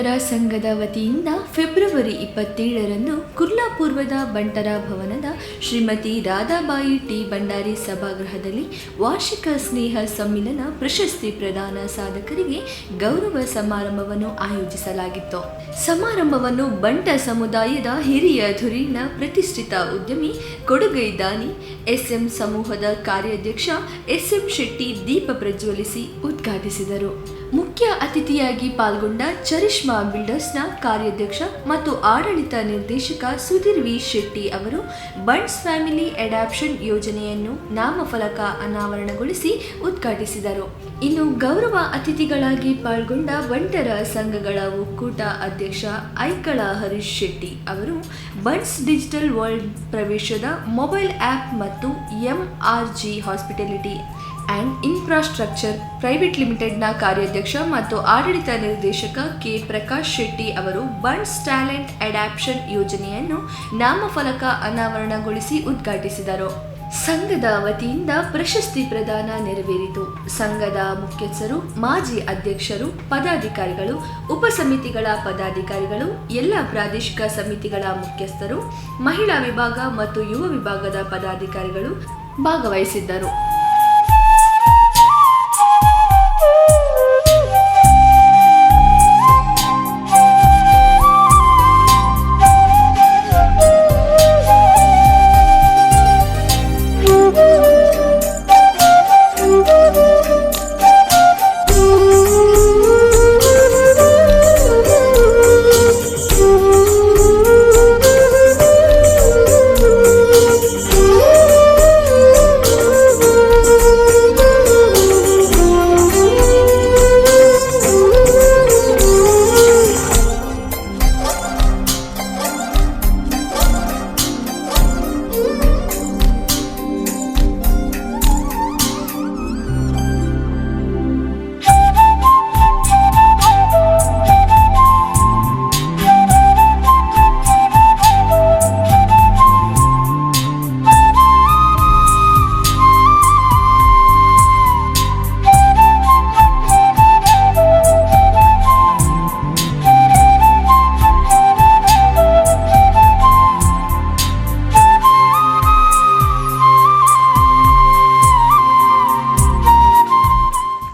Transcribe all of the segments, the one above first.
ಬಂಟರ ಸಂಘದ ವತಿಯಿಂದ ಫೆಬ್ರವರಿ 27ರಂದು ಕುರ್ಲಾಪೂರ್ವದ ಬಂಟರ ಭವನದ ಶ್ರೀಮತಿ ರಾಧಾಬಾಯಿ ಟಿ ಭಂಡಾರಿ ಸಭಾಗೃಹದಲ್ಲಿ ವಾರ್ಷಿಕ ಸ್ನೇಹ ಸಮ್ಮಿಲನ ಪ್ರಶಸ್ತಿ ಪ್ರದಾನ ಸಾಧಕರಿಗೆ ಗೌರವ ಸಮಾರಂಭವನ್ನು ಆಯೋಜಿಸಲಾಗಿತ್ತು. ಸಮಾರಂಭವನ್ನು ಬಂಟ ಸಮುದಾಯದ ಹಿರಿಯ ಧುರೀಣ ಪ್ರತಿಷ್ಠಿತ ಉದ್ಯಮಿ ಕೊಡುಗೈ ದಾನಿ ಎಸ್ಎಂ ಸಮೂಹದ ಕಾರ್ಯಾಧ್ಯಕ್ಷ ಎಸ್ಎಂ ಶೆಟ್ಟಿ ದೀಪ ಪ್ರಜ್ವಲಿಸಿ ಉದ್ಘಾಟಿಸಿದರು. ಮುಖ್ಯ ಅತಿಥಿಯಾಗಿ ಪಾಲ್ಗೊಂಡ ಚರಿಷ್ಮಾ ಬಿಲ್ಡರ್ಸ್ನ ಕಾರ್ಯಾಧ್ಯಕ್ಷ ಮತ್ತು ಆಡಳಿತ ನಿರ್ದೇಶಕ ಸುಧೀರ್ ವಿ ಶೆಟ್ಟಿ ಅವರು ಬಂಟ್ಸ್ ಫ್ಯಾಮಿಲಿ ಅಡಾಪ್ಷನ್ ಯೋಜನೆಯನ್ನು ನಾಮಫಲಕ ಅನಾವರಣಗೊಳಿಸಿ ಉದ್ಘಾಟಿಸಿದರು. ಇನ್ನು ಗೌರವ ಅತಿಥಿಗಳಾಗಿ ಪಾಲ್ಗೊಂಡ ಬಂಟರ ಸಂಘಗಳ ಒಕ್ಕೂಟ ಅಧ್ಯಕ್ಷ ಐಕಳ ಹರೀಶ್ ಶೆಟ್ಟಿ ಅವರು ಬಂಟ್ಸ್ ಡಿಜಿಟಲ್ ವರ್ಲ್ಡ್ ಪ್ರವೇಶದ ಮೊಬೈಲ್ ಆ್ಯಪ್ ಮತ್ತು MRG hospitality and infrastructure private ಲಿಮಿಟೆಡ್ನ ಕಾರ್ಯಾಧ್ಯಕ್ಷ ಮತ್ತು ಆಡಳಿತ ನಿರ್ದೇಶಕ ಕೆ ಪ್ರಕಾಶ್ ಶೆಟ್ಟಿ ಅವರು ಬಂಟ್ಸ್ ಟ್ಯಾಲೆಂಟ್ ಅಡಾಪ್ಷನ್ ಯೋಜನೆಯನ್ನು ನಾಮಫಲಕ ಅನಾವರಣಗೊಳಿಸಿ ಉದ್ಘಾಟಿಸಿದರು. ಸಂಘದ ವತಿಯಿಂದ ಪ್ರಶಸ್ತಿ ಪ್ರದಾನ ನೆರವೇರಿತು. ಸಂಘದ ಮುಖ್ಯಸ್ಥರು, ಮಾಜಿ ಅಧ್ಯಕ್ಷರು, ಪದಾಧಿಕಾರಿಗಳು, ಉಪಸಮಿತಿಗಳ ಪದಾಧಿಕಾರಿಗಳು, ಎಲ್ಲ ಪ್ರಾದೇಶಿಕ ಸಮಿತಿಗಳ ಮುಖ್ಯಸ್ಥರು, ಮಹಿಳಾ ವಿಭಾಗ ಮತ್ತು ಯುವ ವಿಭಾಗದ ಪದಾಧಿಕಾರಿಗಳು ಭಾಗವಹಿಸಿದ್ದರು.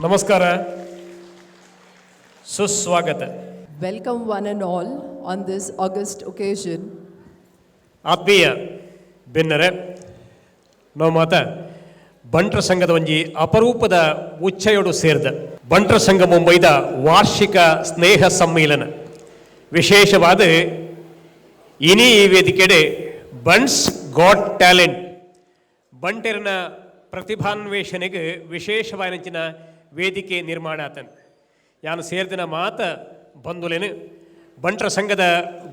ನಮಸ್ಕಾರ, ಸುಸ್ವಾಗತ. Welcome one and all on this August occasion. ಆತ್ಮೀಯ ಬೆನ್ನರೆ ನಾವು ಬಂಟ್ರ ಸಂಘದ ಒಂಜಿ ಅಪರೂಪದ ಉಚ್ಚಯೋಡು ಸೇರಿದ ಬಂಟ್ರ ಸಂಘ ಮುಂಬೈದ ವಾರ್ಷಿಕ ಸ್ನೇಹ ಸಮ್ಮೇಳನ ವಿಶೇಷವಾದ ಇನಿ ಈ ವೇದಿಕೆಡೆ ಬಂಟ್ಸ್ ಗಾಟ್ ಟ್ಯಾಲೆಂಟ್ ಬಂಟೆರನ ಪ್ರತಿಭಾನ್ವೇಷಣೆಗೆ ವಿಶೇಷವಾದಂಚಿನ ವೇದಿಕೆ ನಿರ್ಮಾಣ ಆತನ್ ಯಾನು ಸೇರಿದಿನ ಮಾತ ಬಂದುಲೇನು ಬಂಟ್ರ ಸಂಘದ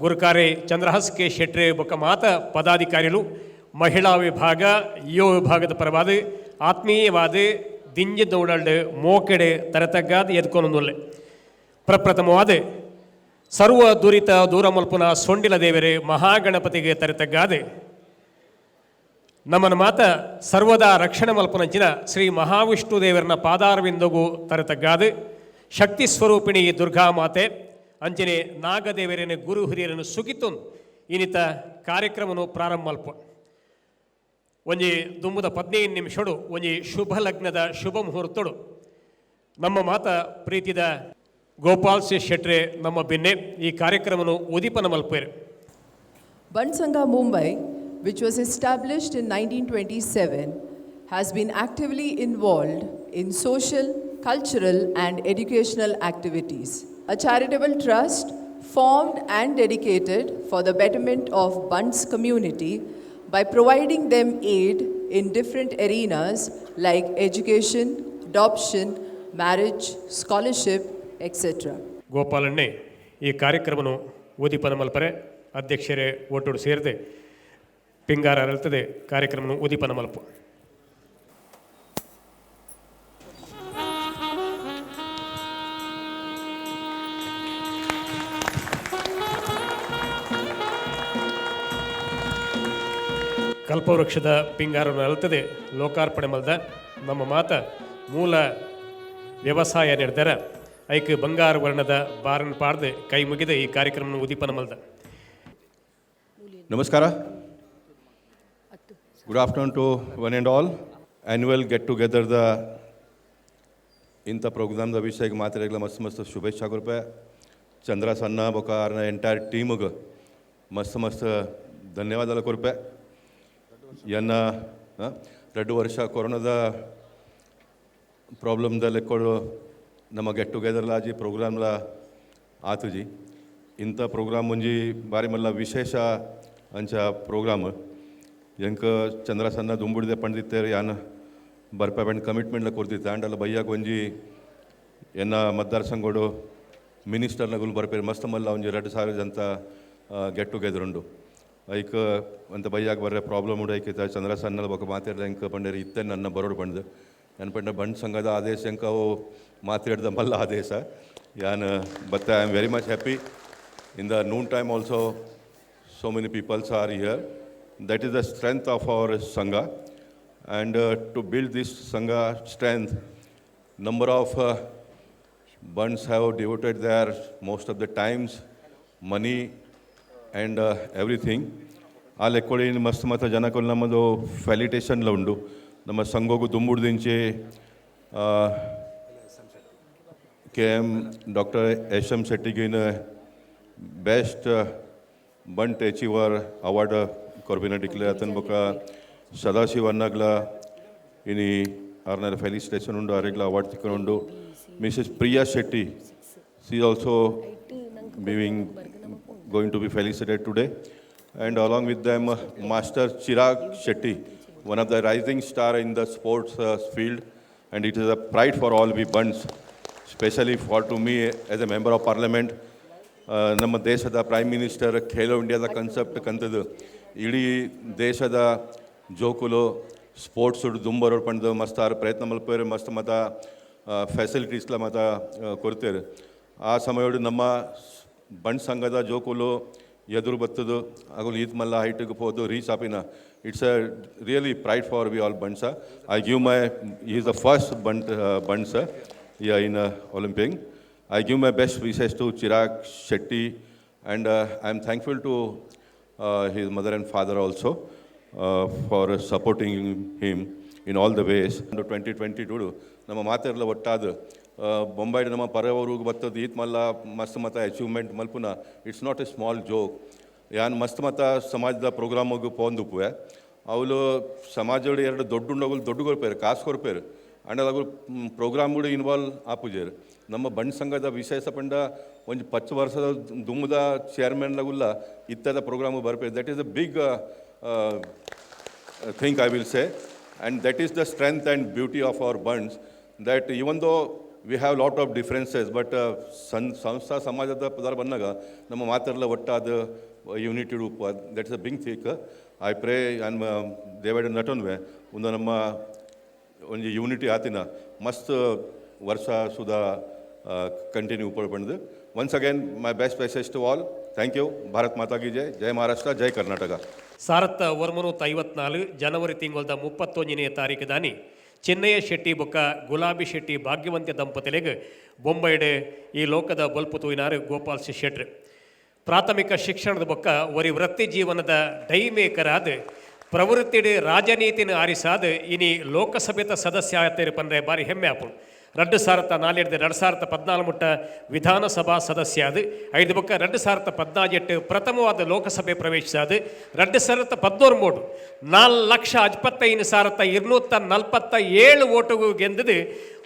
ಗುರುಕಾರೆ ಚಂದ್ರಹಾಸ್ ಕೆ ಶೆಟ್ರೆ ಬೊಕ್ಕ ಮಾತ ಪದಾಧಿಕಾರಿಗಳು ಮಹಿಳಾ ವಿಭಾಗ ಯುವ ವಿಭಾಗದ ಪರವಾದ ಆತ್ಮೀಯವಾದ ದಿಂಜದೌಡಲ್ಡ್ ಮೋಕೆಡೆ ತರತಗ್ಗಾದ ಎದ್ಕೊನೊಂದುಲ್ಲೆ ಪ್ರಪ್ರಥಮವಾದ ಸರ್ವ ದುರಿತ ದೂರ ಮಲ್ಪುನ ಸೊಂಡಿಲ ದೇವರೇ ಮಹಾಗಣಪತಿಗೆ ತರತಗ್ಗಾದ ನಮ್ಮನ ಮಾತ ಸರ್ವದಾ ರಕ್ಷಣೆ ಮಲ್ಪನಂಚಿನ ಶ್ರೀ ಮಹಾವಿಷ್ಣು ದೇವರನ ಪಾದಾರವಿಂದಗೂ ತರತಗ್ಗಾದ ಶಕ್ತಿ ಸ್ವರೂಪಿಣಿ ದುರ್ಗಾ ಮಾತೆ ಅಂಚನೆ ನಾಗದೇವರನ ಗುರು ಹಿರಿಯರನ್ನು ಸುಗಿತು ಇನ್ನಿತ ಕಾರ್ಯಕ್ರಮವನ್ನು ಪ್ರಾರಂಭ ಮಲ್ಪ ಒಂಜಿ ದುಂಬುದ 15 ನಿಮಿಷಡು ಒಂಜಿ ಶುಭ ಲಗ್ನದ ಶುಭ ಮುಹೂರ್ತಡು ನಮ್ಮ ಮಾತ ಪ್ರೀತಿದ ಗೋಪಾಲ್ ಸಿ ಶೆಟ್ರೆ ನಮ್ಮ ಬೆನ್ನೆ ಈ ಕಾರ್ಯಕ್ರಮವನ್ನು ಉದೀಪನ ಮಲ್ಪೇರು. Bunts Sangha Mumbai, which was established in 1927, has been actively involved in social, cultural and educational activities. A charitable trust formed and dedicated for the betterment of Bunts community by providing them aid in different arenas like education, adoption, marriage, scholarship, etc. ಗೋಪಾಲಣ್ಣೆ ಈ ಕಾರ್ಯಕ್ರಮವನ್ನು ಉದೀಪನ ಮಲ್ಪರೆ ಅಧ್ಯಕ್ಷರೇ ಒಟ್ಟುಡು ಸೇರಿದೆ ಪಿಂಗಾರ ಅರಳ್ತದೆ ಕಾರ್ಯಕ್ರಮವನ್ನು ಉದೀಪನ ಮಲ್ಪು. ಕಲ್ಪವೃಕ್ಷದ ಪಿಂಗಾರವನ್ನು ಅಲ್ತದೆ ಲೋಕಾರ್ಪಣೆ ಮಲ್ದ ನಮ್ಮ ಮಾತ ಮೂಲ ವ್ಯವಸಾಯ ನಿರ್ಧಾರ ಐಕ್ ಬಂಗಾರ ವರ್ಣದ ಬಾರನ್ ಪಾಡ್ದು ಕೈ ಮುಗಿದ ಈ ಕಾರ್ಯಕ್ರಮ ಉದೀಪನ ಮಲ್ದ. ನಮಸ್ಕಾರ. Good afternoon to one and all. Annual get together the ಇಂಥ ಪ್ರೋಗ್ರಾಮ್ದ ವಿಷಯಕ್ಕೆ ಮಾತಾಡಲಿಕ್ಕೆ ಮಸ್ತ್ ಮಸ್ತ್ ಶುಭೇಚ್ಛಾ ಕೊಡ್ಪೆ. ಚಂದ್ರ ಸಣ್ಣ ಬೊಕಾರ್ನ ಎಂಟೈರ್ ಟೀಮ್ಗೆ ಮಸ್ತ್ ಧನ್ಯವಾದ ಕೊಡ್ಪೆ. ಎನ್ನ 2 ವರ್ಷ ಕೊರೋನಾದ ಪ್ರಾಬ್ಲಮ್ದಲ್ಲಿ ಕೊಡು ನಮ್ಮ ಗೆಟ್ ಟುಗೆದರ್ಲಾಜಿ ಪ್ರೋಗ್ರಾಮ್ಲ ಆತುಜಿ. ಇಂಥ ಪ್ರೋಗ್ರಾಮ್ ಮುಂಜಿ ಬಾರಿ ಮಲ್ಲ ವಿಶೇಷ ಅಂಚ ಪ್ರೋಗ್ರಾಮ್ ಎಂಕ ಚಂದ್ರ ಸಣ್ಣ ದುಂಬುಡಿದೆ ಪಂಡಿತೇರು ಯಾನ ಬರ್ಪೆ ಪಂಡ್ ಕಮಿಟ್ಮೆಂಟ್ಲ ಕೊಡ್ತಿದ್ದೆ ಆ್ಯಂಡ್ ಅಲ್ಲ ಬಯ್ಯಾಗ ಒಂಜಿ ಎನ್ನ ಮತದಾರ ಸಂಘಡು ಮಿನಿಸ್ಟರ್ನಗುಲು ಬರ್ಪೇರು ಮಸ್ತ್ ಮಲ್ಲ ಒಂಜಿ 2,000 ಅಂತ ಗೆಟ್ ಟುಗೆದರ್ ಉಂಡು. ಐಕ್ ಅಂತ ಬಯ್ಯಾಗ ಬರ್ರೆ ಪ್ರಾಬ್ಲಮ್ ಉಂಡು ಐಕೆ ಚಂದ್ರ ಸಣ್ಣಲ್ಲಿ ಬೊಕ ಮಾತಾಡ್ದೆ ಎಂಕ ಪಂಡೇರು ಇತ್ತೆ ನನ್ನ ಬರೋಡು ಪಂಡು ನಾನು ಪಂಡ ಬಂಡ್ ಸಂಘದ ಆದೇಶ ಎಂಕ ಅವು ಮಾತಾಡ್ದ ಮಲ್ಲ ಆದೇಶ ಯಾನ್ but I am very much happy. In the noon time also so many peoples are here. That is the strength of our sangha, and to build this sangha strength, number of bunts have devoted their most of the times, money and everything. ಆ ಲೆಕ್ಕೊಳಿ ಮಸ್ತ್ ಮತ್ತು ಜನಗಳು ನಮ್ಮದು ಫ್ಯಾಲಿಟೇಷನ್ಲ ಉಂಡು. ನಮ್ಮ ಸಂಘಗೂ ದುಂಬುಡ್ದಿಂಚೆ KM Dr. SM Settigiನ ಬೆಸ್ಟ್ ಬಂಟ್ ಅಚೀವರ್ ಅವಾರ್ಡ್ ಕೊರ್ಬಿನ ಡಿಕ್ಲೇರ್ ಆತನ ಬೊಕ ಸದಾಶಿವ ಅನ್ನಗ್ಲ ಇನಿ ಆರ್ನರ ಫೆಲಿಸಿಟೇಷನ್ ಉಂಡು ಅರೆಗ್ಲ ಅವಾರ್ಡ್ ತಿಕ್ಕೊಂಡು. Mrs Priya Shetty she also going to be felicitated today, and along with them Master Chirag Shetty, one of the rising star in the sports field, and it is a pride for all we Bunts, especially for to me as a member of parliament. ನಮ್ಮ ದೇಶದ prime minister Khelo ಇಂಡಿಯಾದ concept ಕಂತದ್ದು ಇಡೀ ದೇಶದ ಜೋಕುಲು sports ದುಂಬರೋರು ಪಂಡ್ದು ಮಸ್ತ್ ಆರು ಪ್ರಯತ್ನ ಮಲ್ಪೇರು ಮಸ್ತ್ ಮತ್ತು ಫೆಸಿಲಿಟೀಸ್ಲ ಮತ್ತು ಕೊಡ್ತೇರು. ಆ ಸಮಯಡು ನಮ್ಮ ಬಂಡ್ ಸಂಘದ ಜೋಕುಲು ಎದುರು ಬತ್ತದು ಆಗಲು ಈದ್ ಮಲ್ಲ ಹೈಟಿಗೆ ಹೋದು ರೀಚ್ ಆಪಿನ it's a really pride for we all Bunts. I give my is the first Bunts in Olympic. I give my best wishes to Chirag Shetty, and I am thankful to his mother and father also for supporting him in all the ways. 2022 ನಮ್ಮ ಮಾತೆಲ್ಲ ಒಟ್ಟಾದ ಬೊಂಬೈಡ್ ನಮ್ಮ ಪರವರಿಗೆ ಬರ್ತದೆ ಈತ್ ಮಲ್ಲ ಮಸ್ತ್ ಮತ achievement ಮಲ್ಪುನ it's not A small joke. ಯಾನ್ ಮಸ್ತ್ ಮತ ಸಮಾಜದ ಪ್ರೋಗ್ರಾಮಿಗೆ ಪೋಂದುಪುವೆ ಅವಳು ಸಮಾಜಗಳು 2 ದೊಡ್ಡ ಕೊಡ್ಪೇರು ಕಾಸು ಕೊಡ್ಪೇರು ಆ್ಯಂಡ್ ಅದಾಗು ಪ್ರೋಗ್ರಾಮ್ ಕೂಡ ಇನ್ವಾಲ್ವ್ ಆಪುಜೇರು. ನಮ್ಮ ಬಂಡ್ ಸಂಘದ ವಿಶೇಷ ಪಂಡ ಒಂದು 10 ವರ್ಷದ ದುಮ್ಮದ ಚೇರ್ಮನ್ಲಾಗುಲ್ಲ ಇತ್ತದ ಪ್ರೋಗ್ರಾಮು ಬರ್ಪೇರು. That is a big thing I will say, and that is the strength and beauty of our Bunts, that even though we have lot of differences but ಸಂಸ್ಥಾ ಸಮಾಜದ ಪದಾರ ಬಂದಾಗ ನಮ್ಮ ಮಾತೆಲ್ಲ ಒಟ್ಟಾದ ಯೂನಿಟಿ ರೂಪ that is a big thing. I pray and ದೇವಡ ನಟನ್ವೆ ಒಂದು ನಮ್ಮ ಒಂದು ಯೂನಿಟಿ ಆತಿನ ಮಸ್ತ್ ವರ್ಷ ಸುಧಾ ಕಂಟಿನ್ಯೂ ಪಡ್ಬಂದು. Once again my best wishes to all. Thank you. Bharat Mata ಕಿ ಜೈ. ಜೈ ಮಹಾರಾಷ್ಟ್ರ, ಜೈ ಕರ್ನಾಟಕ. 1954 ಜನವರಿ ತಿಂಗಳದ 31ನೇ ತಾರೀಕು ದಾನಿ ಚೆನ್ನಯ್ಯ ಶೆಟ್ಟಿ ಬೊಕ್ಕ ಗುಲಾಬಿ ಶೆಟ್ಟಿ ಭಾಗ್ಯವಂತ ದಂಪತಿಗಳಿಗೆ ಬೊಂಬೈಡೆ ಈ ಲೋಕದ ಬಲ್ಪು ತೂಯಿನಾರು ಗೋಪಾಲ್ ಶೆಟ್ರು. ಪ್ರಾಥಮಿಕ ಶಿಕ್ಷಣದ ಬೊಕ್ಕ ಒರಿ ವೃತ್ತಿ ಜೀವನದ ಡೈ ಮೇಕರ್ ಆದ ಪ್ರವೃತ್ತಿಡ್ ರಾಜನೀತಿನ ಆರಿಸಾದ ಇನಿ ಲೋಕಸಭೆತ ಸದಸ್ಯ ಆಯ್ತೇರು ಪಂದ್ರೆ ಬಾರಿ ಹೆಮ್ಮೆ ಆಪು. 2004 2014 ಮುಟ್ಟ ವಿಧಾನಸಭಾ ಸದಸ್ಯ ಆದ 5 ಬೊಕ್ಕ 2018 ಪ್ರಥಮವಾದ ಲೋಕಸಭೆ ಪ್ರವೇಶಿಸಾದ 2013 4,55,247 ಓಟುಗೂ ಗೆಂದದು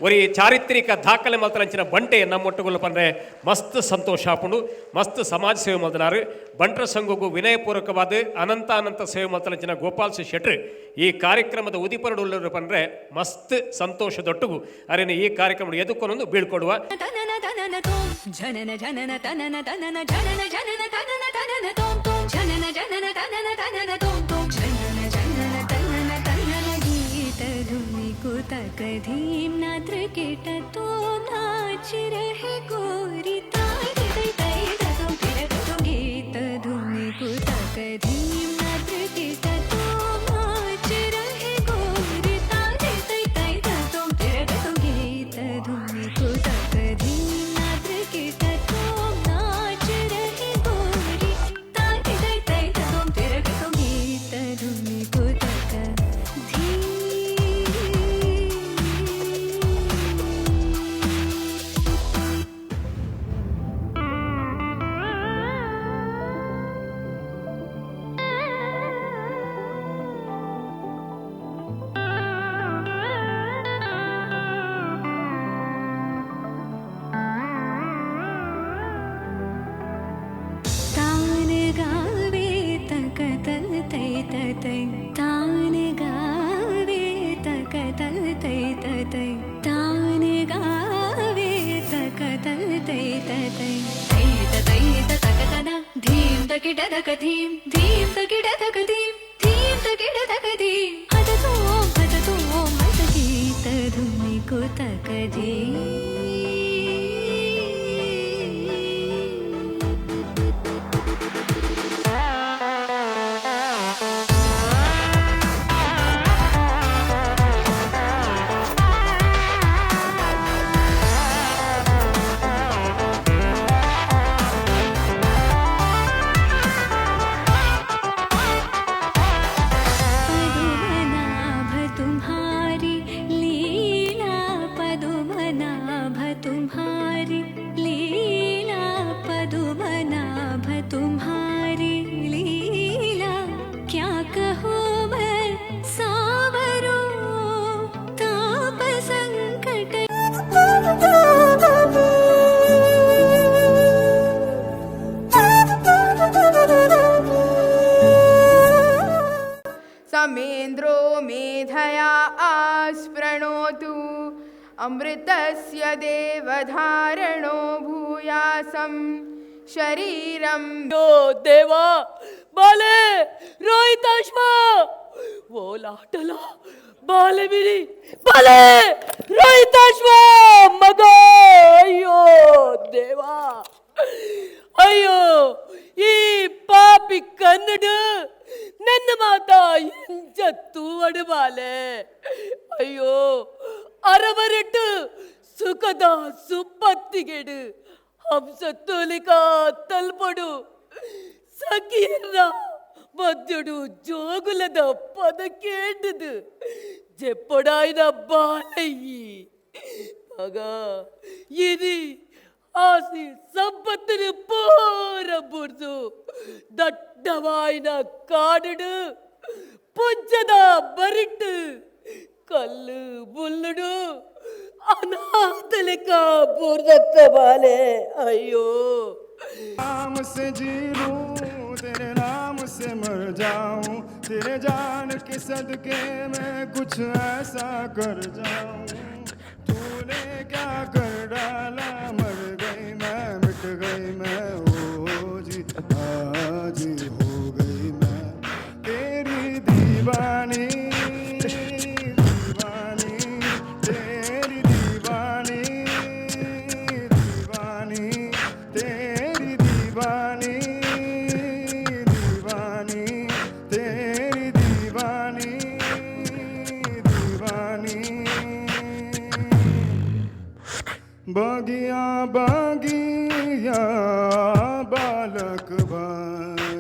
ಒರಿ ಚಾರಿತ್ರಿಕ ದಾಖಲೆ ಮಲ್ತರಂಚಿನ ಬಂಟೆ ನಮ್ಮೊಟ್ಟುಗಳು ಪಂದ್ರೆ ಮಸ್ತ್ ಸಂತೋಷ ಆಪುಂಡು. ಮಸ್ತ್ ಸಮಾಜ ಸೇವೆ ಮಲ್ತನಾರು ಬಂಟ್ರ ಸಂಘಗೂ ವಿನಯಪೂರ್ವಕವಾದ ಅನಂತ ಸೇವೆ ಮಲ್ತರಂಚಿನ ಗೋಪಾಲ್ ಶೆಟ್ರು ಈ ಕಾರ್ಯಕ್ರಮದ ಉದಿಪರಡುಳ್ಳರು ಪಂದ್ರೆ ಮಸ್ತ್ ಸಂತೋಷದೊಟ್ಟುಗು ಅರೇನು ಈ ಕಾರ್ಯಕ್ರಮ ಎದುಕೊಂಡೊಂದು ಬೀಳ್ಕೊಡುವ. कधीम नाद्र केट तो नाच रहे गोरी ताई ताई तो फिर तो गीत धुनी कुता कधीम नाद्र केट तो नाच रहे गोरी ताई ताई तो फिर तो गीत धुनी कुता कधीम तै तान गावे तक तल तै तै तान गावे तक तल तै तै तै तक तना धीम तकिट तक धीम धीम तकिट तक धीम धीम तकिट तक धीम हत तो हत गीत धुनि को तक धीम समेन्द्रो मेधया आस्पृणोतु अमृतस्य देवधारणो भूयासं शरीरं यो देवा बाले रोहिताश्वा वो लाटला बाले मेरी बाले रोहिताश्वा मगा अय्यो देवा अय्यो ಈ ಪಾಪಿ ಕನ್ನಡ ನನ್ನ ಮಾತಾ ಎಂಜತ್ತು ಅಡಬಾಲೆ ಅಯ್ಯೋ ಅರವರೆಟ್ಟು ಸುಖದ ಸುಪ್ಪತ್ತಿಗೆಡು ಹಂಸತ್ತೋಲಿಕ ತಲ್ಪಡು ಸಖಿಯರ ಮಧ್ಯಡು ಜೋಗುಲದ ಪದ ಕೇಂಡದು ಜೆಪ್ಪಡಾಯಿನ ಬಾಲಯ್ಯಿ ಮಗ ಇರಿ ಆಸಿ ಸಂಪತ್ತಿನ ಪೋರ ಬುರ್ದು ದಟ್ಟವಾಯಿನ ಕಾಡಡು ಪುಂಜದ ಬರಿಟ್ಟು ಕಲ್ಲು ಬುಲ್ಲಡು ಅನಾಥಲಿಕ ಬುರ್ದತ್ತ ಬಾಲೆ ಅಯ್ಯೋ नाम से जी लूं तेरे नाम से मर जाऊं तेरे जान के सदके मैं कुछ ऐसा कर जाऊं तूने क्या कर डाला मर गई मैं मिट गई मैं ओ जी आज हो गई मैं तेरी दीवानी दीवानी तेरी दीवानी दीवानी तेरी दीवानी दीवानी तेरी दीवानी दीवानी बगिया बगिया बालक भाई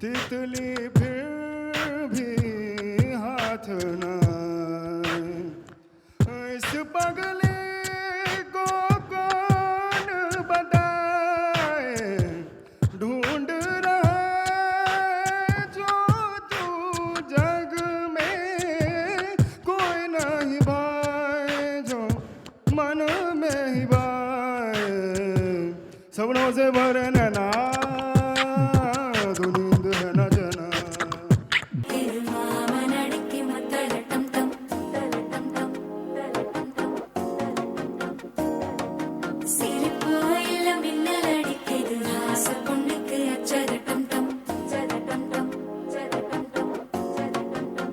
तितली फिर भी हाथ न इस पगले को कौन बताए ढूंढ रहा है जो तू जग में कोई नहीं भाई जो मन में ही भाई सपनों से भरे नैना तू नींद है न जना തിരുമാമനടിക്ക് മത്തളട്ടം ടം തലട്ടം ടം തലട്ടം ടം സിരിപ്പോ ഇല്ല മിന്നലടിക്കത് ഹാസ പൊണ്ണുക്ക് അച്ചരട്ടം ടം ചരട്ടം ടം ചരട്ടം ടം ചരട്ടം ടം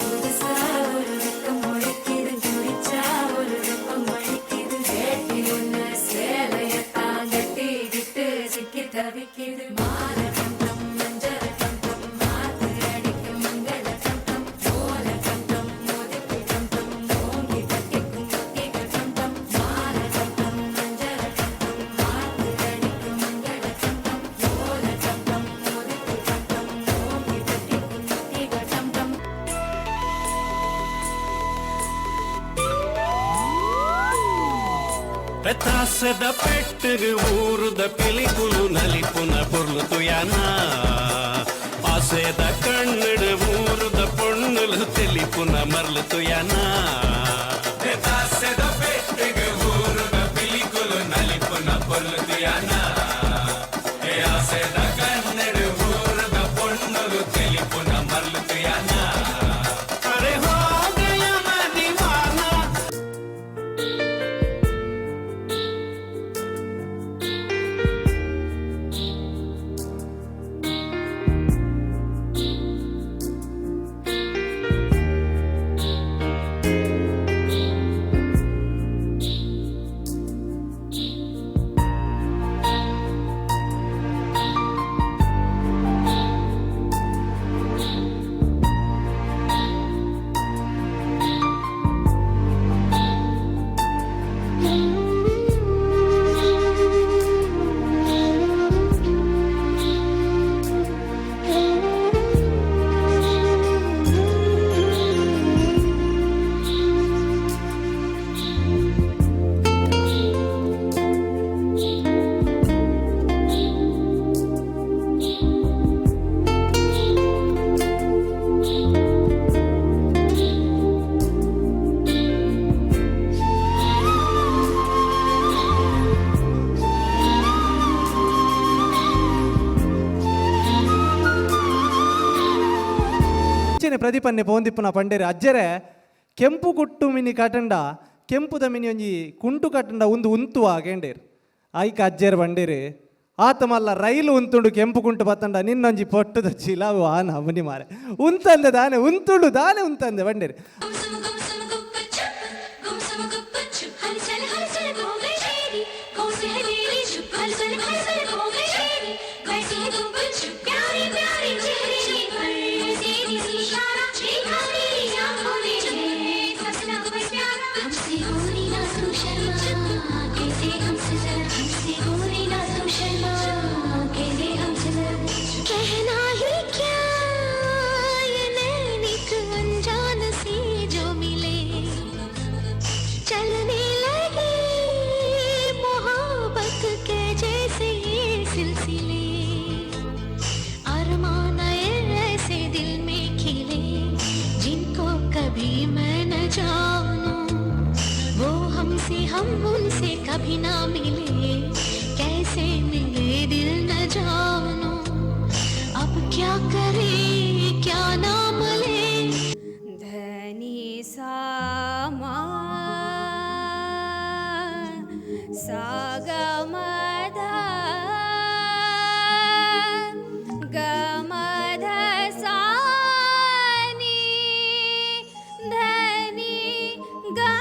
പുതുസാ ഒരു രക്കം മുഴക്കിയത് കുടിച്ചാ ഒരു രക്കം മഴിക്കിത് കേട്ടി ഒന്ന് സേലയത്താ ഗട്ടിയിട്ട് സിക്കി തവിക്കിത് മാലട്ടം ടം മഞ്ചരട്ടം ടം മാത്ത് അടിക്കും മംഗലട്ടം ടം ഓലട്ടം ടം മോദിപ്പിട്ടം ടം ഓങ്കി തട്ടിക്കും കുത്തികട്ടം ടം മാലട്ടം ടം മഞ്ചരട്ടം ടം മാത്ത് അടിക്കും മംഗലട്ടം ടം ഓലട്ടം ടം മോദിപ്പിട്ടം ടം ഓങ്കി തട്ടിക്കും കുത്തികട്ടം ടം పెతాసద పెట్టరు ఊరుద పిలికులు నలిపున పొర్లుతు యానా ఆసేద కన్నడు ఊరుద పొన్నులు తెలిపున మర్లుతు యానా పెతాసద పెట్టరు ఊరుద పిలికులు నలిపున పొర్లుతు యానా ఆసేద కన్నడు ఊరుద పొన్నులు తెలిపున మర్లుతుయానా అరే హో గయా मैं दीवाना ಪ್ರದೀಪನ್ನೇ ಪೋಂದಿಪ್ಪುನ ಪಂಡೇರೆ ಅಜ್ಜರೆ ಕೆಂಪು ಕುಟ್ಟು ಮಿನಿ ಕಟಂಡ ಕೆಂಪುದ ಮಿನಿ ಒಂಜಿ ಕುಂಟು ಕಟಂಡ ಒಂದು ಉಂತುವ ಕೇಂಡೇರು ಆಯ್ಕೆ ಅಜ್ಜೇರು ಬಂಡೇರು ಆತ ಮಲ್ಲ ರೈಲು ಉಂತುಂಡು ಕೆಂಪು ಕುಂಟು ಬತ್ತಂಡ ನಿನ್ನೊಂಜಿ ಪೊಟ್ಟದ ಚೀಲವು ಆನ ಅವನಿ ಮಾರೆ ಉಂತಂದೆ ದಾನೆ ಉಂತುಂಡು ದಾನೆ ಉಂತಂದೆ ಬಂಡೇರು हम उनसे कभी ना मिले कैसे मिले दिल न जानो अब क्या करे क्या नाम ले धनी सामा सागमधा गमधा सानी धनी गा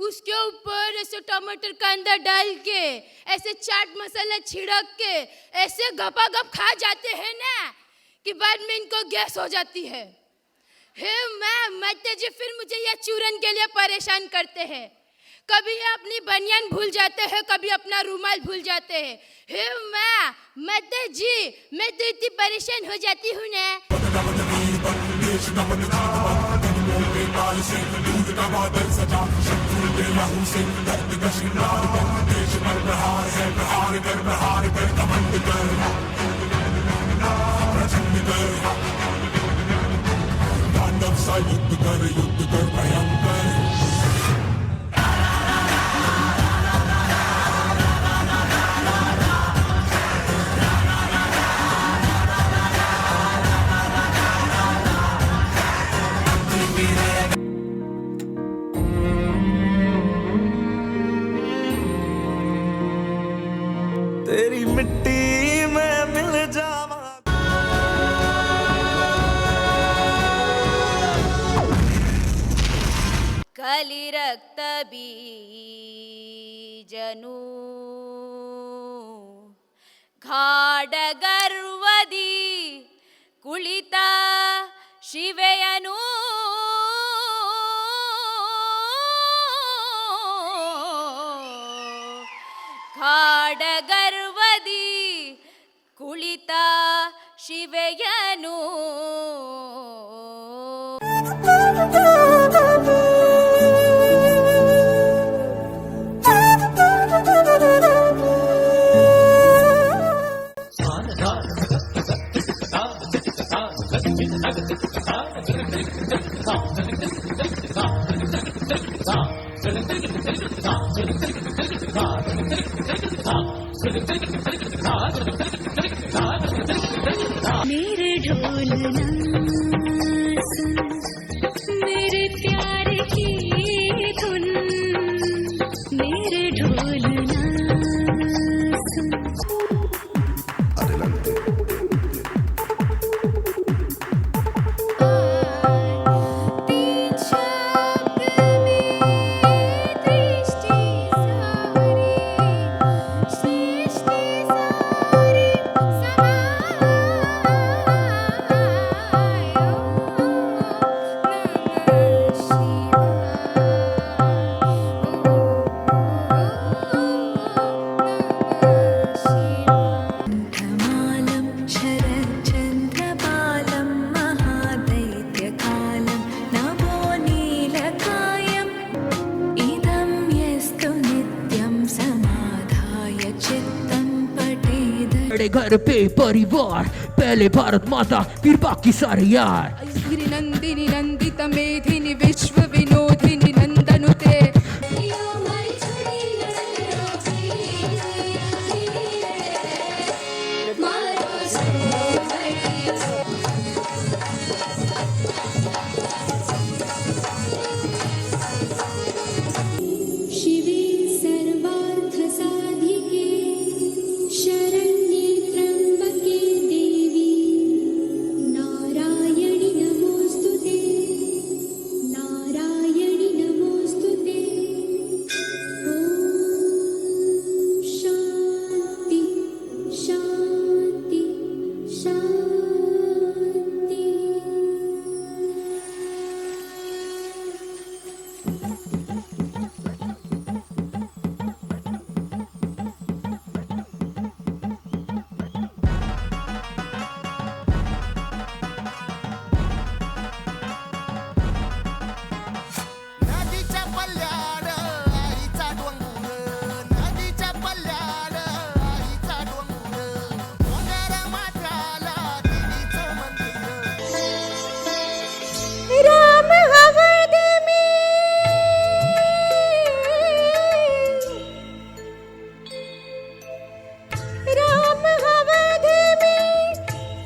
उसके ऊपर ऐसे टमाटर कांदा डाल के ऐसे चाट मसाला छिड़क के ऐसे गपा गप खा जाते हैं ना कि बाद में इनको गैस हो जाती है। हे मैं जी फिर मुझे यह चूरन के लिए परेशान करते हैं। कभी ये अपनी बनियान भूल जाते हैं, कभी अपना रुमाल भूल जाते हैं। हे मैं जी मैं तो इतनी परेशान हो जाती हूँ ना। तेरी मिट्टी में मिल जावा कली रक्त बी ರಾಜನು ಗಾಢಗರ್ವದಿ ಕುಳಿತ ಶಿವೆಯನು ಗಾಢಗರ್ವದಿ ಕುಳಿತ ಶಿವೆಯನು मेरे ढोल ना सुन, मेरे प्यार की धुन, मेरे ढोल ना सुन. घर पे परिवार, पहले भारत माता फिर बाकी सारे यार. गिरि नंदिनी नंदित मेधिनी विश्व विनोदिनी नंदनुते. शिवे सर्वार्थ साधिके शरण्ये त्र्यंबके देवी नारायणि नमोस्तुते नारायणि नमोस्तुते. ओम शांति शांति शांति. नदीच्या पल्ल्याड आईचा डोंगर, नदीच्या पल्ल्याड आईचा डोंगर, डोंगर माथ्याला देवीचं मंदिर. राम हवद में राम हवद में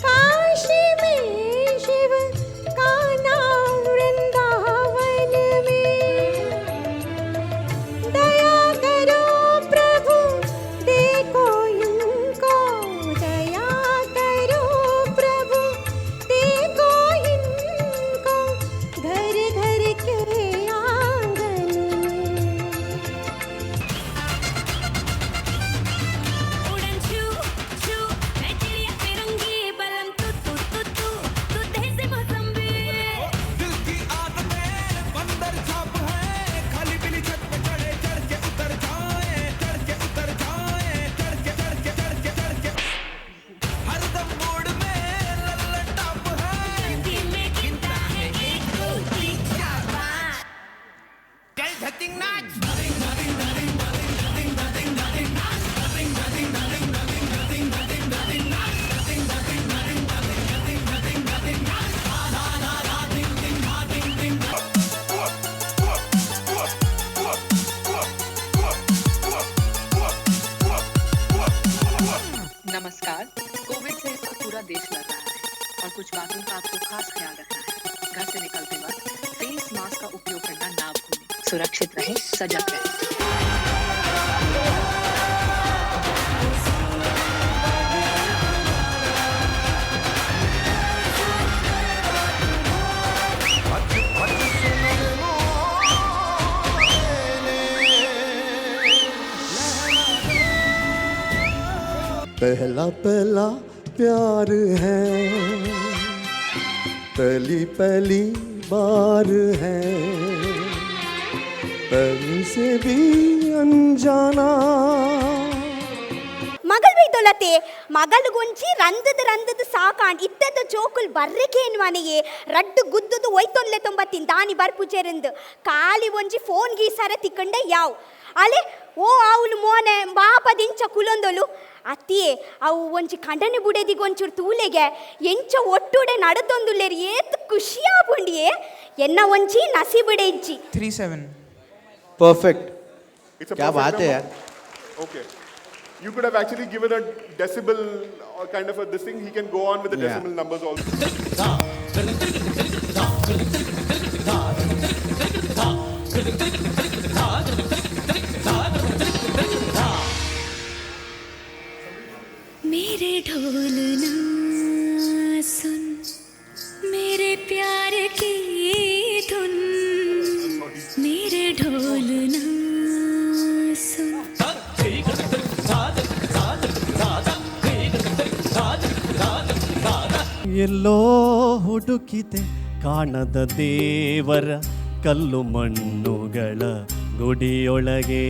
काशी में शिव का नाम वृंदावन में. दया करो प्रभु देखो इनको, दया करो प्रभु देखो इनको, घर घर के आंगन में. उड़न छू छू मैं चिड़िया फिरूंगी बलम तू तू तू तू तू देसी मौसम्बी. दिल की आग में बंदर छाप है, खाली पीली छत पे चढ़े चढ़ के उतर जाए, चढ़ के उतर जाए, चढ़ के चढ़ के चढ़ के चढ़ के. हरदम मूड में लल्लन टॉप है, दिल में गिनता है एक दो तीन चार पाँच. चल धतिंग नाच. नमस्कार. कोविड से इस वक्त पूरा देश लड़ रहा है और कुछ बातों का आपको खास ख्याल रखना है. घर से निकलते वक्त फेस मास्क का उपयोग करना ना भूलें. सुरक्षित रहें, सजग रहें. पहला पहला प्यार है, पहली पहली बार है, पहली से भी अनजाना. ಮಗಳು ಬೈದೊಲತೆ ಮಗಳು ಗೊಂಚಿ ರಂದದ ಸಾಕಾಂಡ್ ಇತ್ತದ ಜೋಕುಲ್ ಬರ್ರೆಕೇನು ಮನೆಗೆ ರಡ್ಡು ಗುದ್ದುದು ಒಯ್ತೊಲ್ಲೆ ತೊಂಬತ್ತಿನ ದಾನಿ ಬರ್ಪುಜೆರೆಂದು ಖಾಲಿ ಒಂಜಿ ಫೋನ್ ಗೀಸರ ತಿಕ್ಕಂಡ ಯಾವ್ ಅಲೆ ಓ ಅವಳು ಮೋನೆ ಬಾಪದಿಂಚ ಕುಲೊಂದೊಲು ಅತ್ತಿಯೇ ಅವು ಒಂಚಿ ಕಂಡನೆ ಬುಡೇದಿಗೆ ಒಂಚೂರು ತೂಲೆಗೆ ಎಂಚ ಒಟ್ಟುಡೆ ನಡತೊಂದುಲ್ಲೇರಿ ಏತ್ ಖುಷಿಯಾಪುಂಡಿಯೇ ಎನ್ನ ಒಂಚಿ ನಸಿಬಿಡೆ ಇಜ್ಜಿ 37 परफेक्ट. It's a क्या perfect बात है number. यार. Okay. You could have actually given a decibel or kind of a this thing. He can go on with the Yeah. decimal numbers also. मेरे ढोलना सुन, मेरे प्यार की धुन, मेरे ढोलना सुन. ಎಲ್ಲೋ ಹುಡುಕಿದೆ ಕಾಣದ ದೇವರ ಕಲ್ಲು ಮಣ್ಣುಗಳ ಗುಡಿಯೊಳಗೆ,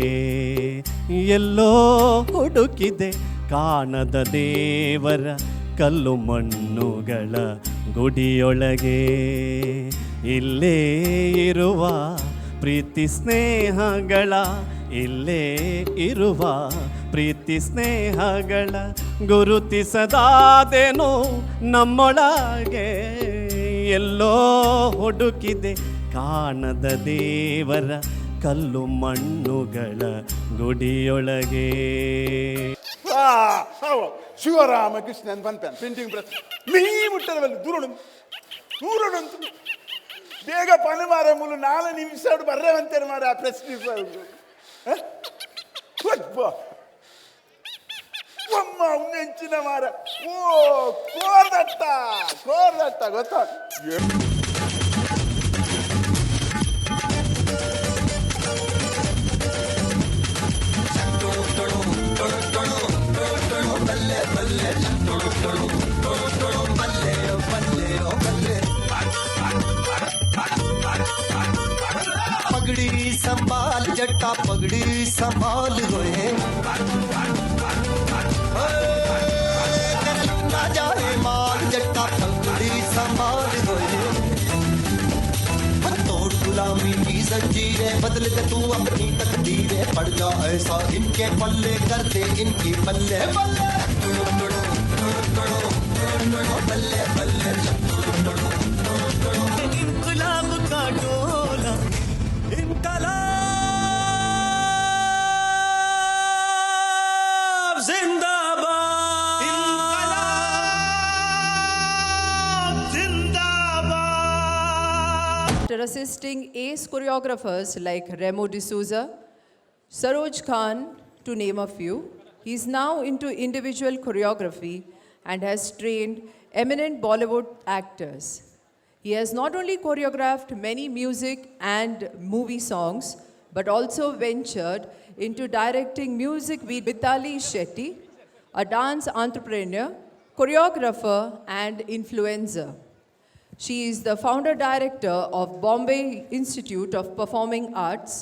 ಎಲ್ಲೋ ಹುಡುಕಿದೆ ಕಾಣದ ದೇವರ ಕಲ್ಲು ಮಣ್ಣುಗಳ ಗುಡಿಯೊಳಗೆ, ಇಲ್ಲೇ ಇರುವ ಪ್ರೀತಿ ಸ್ನೇಹಗಳ, ಇಲ್ಲೇ ಇರುವ ಪ್ರೀತಿ ಸ್ನೇಹಗಳ ಗುರುತಿಸದಾದೇನೋ ನಮ್ಮೊಳಗೆ, ಎಲ್ಲೋ ಹುಡುಕಿದೆ ಕಾಣದ ದೇವರ ಕಲ್ಲು ಮಣ್ಣುಗಳ ಗುಡಿಯೊಳಗೆ. ಶಿವರಾಮಕೃಷ್ಣನ್ ಪಂಪನ್ ಪ್ರಿಂಟಿಂಗ್ ಪ್ರೆಸ್ ನೀ ಮುಟ್ಟದವಲ್ಲ ದೂರಡು ಬೇಗ ಪಣ ಮಾರ ಮುಲು 4 ನಿಮಿಷ ಬರ್ರೇವಂತೇನೆ ಮಾರ ಆ ಪ್ರೆಸ್ ಅಮ್ಮ ನೆಂಚಿನ ಮಾರ. ಓ ಕೋರ್ದಟ್ಟ ಗೊತ್ತಾ. पगड़ी संभाल जट्टा पगड़ी संभाल होए, ना जाए माल जट्टा पगड़ी संभाल होए, तोड़ गुलामी की जंजीरें बदल के तू अपनी तकदीरें, पड़ जा ऐसा इनके पल्ले कर दे इनकी बल्ले बल्ले बल्ले बल्ले. इनकलाब का डोला इनकलाब जिंदाबाद, इनकलाब जिंदाबाद. After assisting ace choreographers like Remo D'Souza, Saroj Khan, to name a few, he is now into individual choreography and has trained eminent Bollywood actors. He has not only choreographed many music and movie songs, but also ventured into directing music with Vitali Shetty, a dance entrepreneur, choreographer, and influencer. She is the founder-director of Bombay Institute of Performing Arts,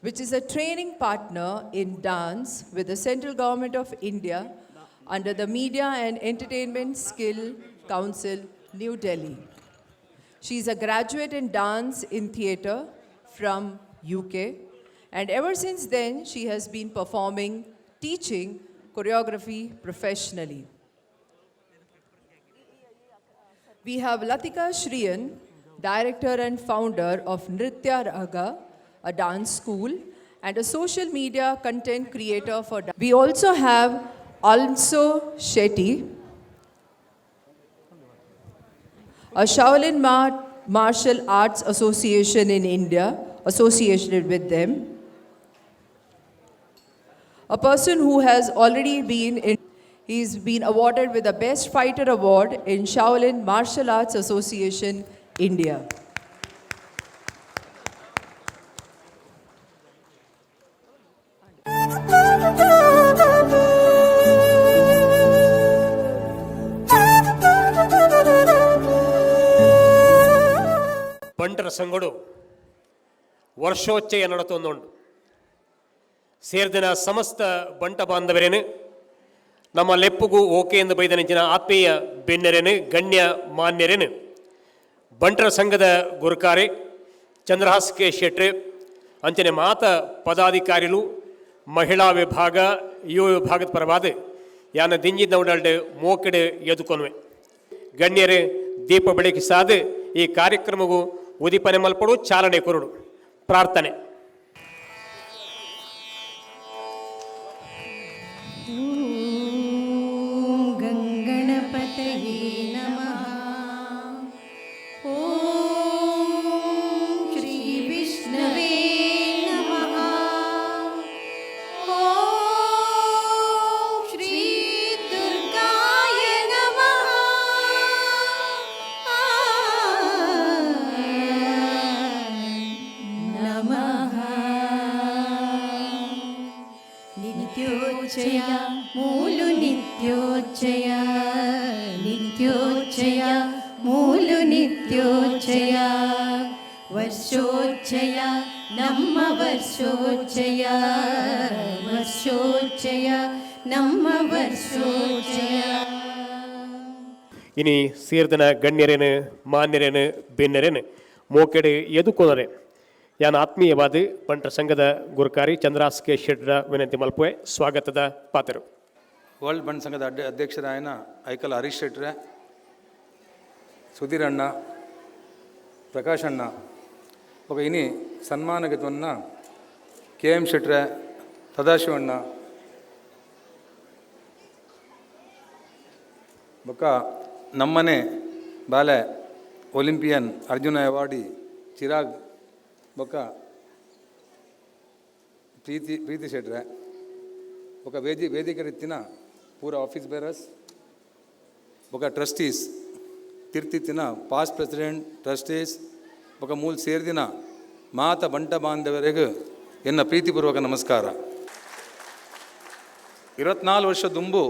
which is a training partner in dance with the Central Government of India under the Media and Entertainment Skill Council, New Delhi. She is a graduate in dance in theatre from UK, and ever since then she has been performing, teaching choreography professionally. We have Latika Shriyan, director and founder of Nritya Raga, a dance school, and a social media content creator for dance. We also have Alonso Shetty, a Shaolin Martial Arts Association in India, associated with them. A person who has already been in, he's been awarded with the Best Fighter Award in Shaolin Martial Arts Association, India. ಸಂಗಡು ವರ್ಷೋಚ್ಚಯ ನಡತೊಂದುಂಡು. ಸೇರ್ದಿನ ಸಮಸ್ತ ಬಂಟ ಬಾಂಧವರೇನು ನಮ್ಮ ಲೆಪ್ಪುಗೂ okay ಎಂದು ಬೈದನಿಂಚಿನ ಆತ್ಮೀಯ ಬೆನ್ನೆರೇನು ಗಣ್ಯ ಮಾನ್ಯರೇನು ಬಂಟರ ಸಂಘದ ಗುರುಕಾರಿ ಚಂದ್ರಹಾಸ್ಕೆ ಶೆಟ್ರೆ ಅಂಚನೆ ಮಾತ ಪದಾಧಿಕಾರಿಗಳು ಮಹಿಳಾ ವಿಭಾಗ ಯುವ ವಿಭಾಗದ ಪರವಾದ ಯಾನ ದಿಂಜಿದ ಉಡಲ್ಡೆ ಮೋಕೆಡೆ ಎದುಕೊನ್ವೆ ಗಣ್ಯರೇ ದೀಪ ಬೆಳಕಿಸಾದ ಈ ಕಾರ್ಯಕ್ರಮಗೂ ಉದಿಪನೆ ಮಲ್ಪಡು ಚಾಲನೆ ಕೊರಡು ಪ್ರಾರ್ಥನೆ. ಗಂಗಣಪತಯೇ ನಮಃ. ಓಂ ಶ್ರೀ ವಿಷ್ಣವೇ ನಮಃ. ಓಂ ಶ್ರೀ ದುರ್ಗಾಯ ನಮಃ. ನಮಃ. ನಿತ್ಯೋಚ್ಚಯ ಮೂಲು ನಿತ್ಯೋಚ್ಚಯ ನಿತ್ಯೋಚ್ಚಯ ಮೂಲು ನಿತ್ಯೋಚ್ಚಯ ವರ್ಷೋಚ್ಚಯ ನಮ್ಮ ವರ್ಷೋಚ್ಚಯ ವರ್ಷೋಚ್ಚಯ ನಮ್ಮ ವರ್ಷೋಚ್ಚಯ. ಇನಿ ಸೇರ್ದನ ಗಣ್ಯರೇನು ಮಾನ್ಯರೇನು ಬೆನ್ನರೇನು ಮೋಕೆಡೆ ಎದುಕೊನರೆ ಯಾನ ಆತ್ಮೀಯವಾದ ಬಂಟರ ಸಂಘದ ಗುರುಕಾರಿ ಚಂದ್ರಾಸ್ಕೆ ಶೆಟ್ರ ವಿನಂತಿ ಮಲ್ಪುವೆ ಸ್ವಾಗತದ ಪಾತ್ರರು. ವರ್ಲ್ಡ್ ಬಂಟ್ ಸಂಘದ ಅಧ್ಯಕ್ಷರಾಯನ ಐಕಲ್ ಹರೀಶ್ ಶೆಟ್ರೆ, ಸುಧೀರ್ ಅಣ್ಣ, ಪ್ರಕಾಶ್ ಅಣ್ಣ ఒక ಇನಿ ಸನ್ಮಾನಗತವನ್ನ KM ಶೆಟ್ರೆ, ಸದಾಶಿವಣ್ಣ ಬೊಕ್ಕ ನಮ್ಮನೆ ಬಾಲೆ ಒಲಿಂಪಿಯನ್ ಅರ್ಜುನ ಅವಾರ್ಡಿ ಚಿರಾಗ್ ಬೊಕ್ಕ ಪ್ರೀತಿ ಶೆಟ್ರೆ ఒక ವೇದಿಕೆ ರೀತಿನ ಪೂರ ಆಫೀಸ್ ಬೇರರ್ಸ್ ఒక ಟ್ರಸ್ಟೀಸ್ ತಿರ್ತಿತ್ತಿನ ಪಾಸ್ಟ್ ಪ್ರೆಸಿಡೆಂಟ್ ಟ್ರಸ್ಟೀಸ್ ఒక ಮೂಲ ಸೇರ್ದಿನ ಮಾತ ಬಂಟ ಬಾಂಧವರಿಗೆ ಎನ್ನ ಪ್ರೀತಿಪೂರ್ವಕ ನಮಸ್ಕಾರ. 24 ವರ್ಷ ದುಂಬು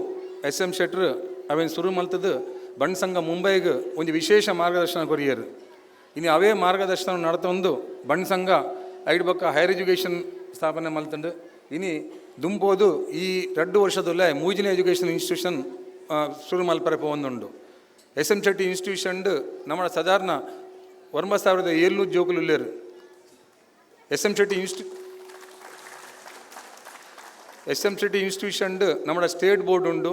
SM ಶೆಟ್ರು ಅವೇನು ಶುರು ಮಲ್ತದ್ದು ಬಂಟ್ ಸಂಘ ಮುಂಬೈಗೆ ಒಂದು ವಿಶೇಷ ಮಾರ್ಗದರ್ಶನ ಕೊರಿಯರು. ಇನ್ನು ಅವೇ ಮಾರ್ಗದರ್ಶನ ನಡ್ತೊಂದು ಬಂಟ್ ಸಂಘ ಐದು ಬೊಕ್ಕ ಹೈಯರ್ ಎಜುಕೇಷನ್ ಸ್ಥಾಪನೆ ಮಲ್ತಂಡು ಇನಿ ದುಂಬೋದು ಈ 2 ವರ್ಷದಲ್ಲೇ ಮೂಜಿನ ಎಜುಕೇಷನ್ ಇನ್ಸ್ಟಿಟ್ಯೂಷನ್ ಶುರು ಮಲ್ಪರೆ ಪೋವೊಂದುಂಡು. SM ಶೆಟ್ಟಿ ಇನ್ಸ್ಟಿಟ್ಯೂಷನ್ ನಮ್ಮ ಸಾಧಾರಣ 9,700 ಜೋಕುಲು ಉಳ್ಳೇರು. SM ಶೆಟ್ಟಿ ಇನ್ಸ್ಟಿಟ್ಯೂಷನ್ ನಮ್ಮ ಸ್ಟೇಟ್ ಬೋರ್ಡ್ ಉಂಡು,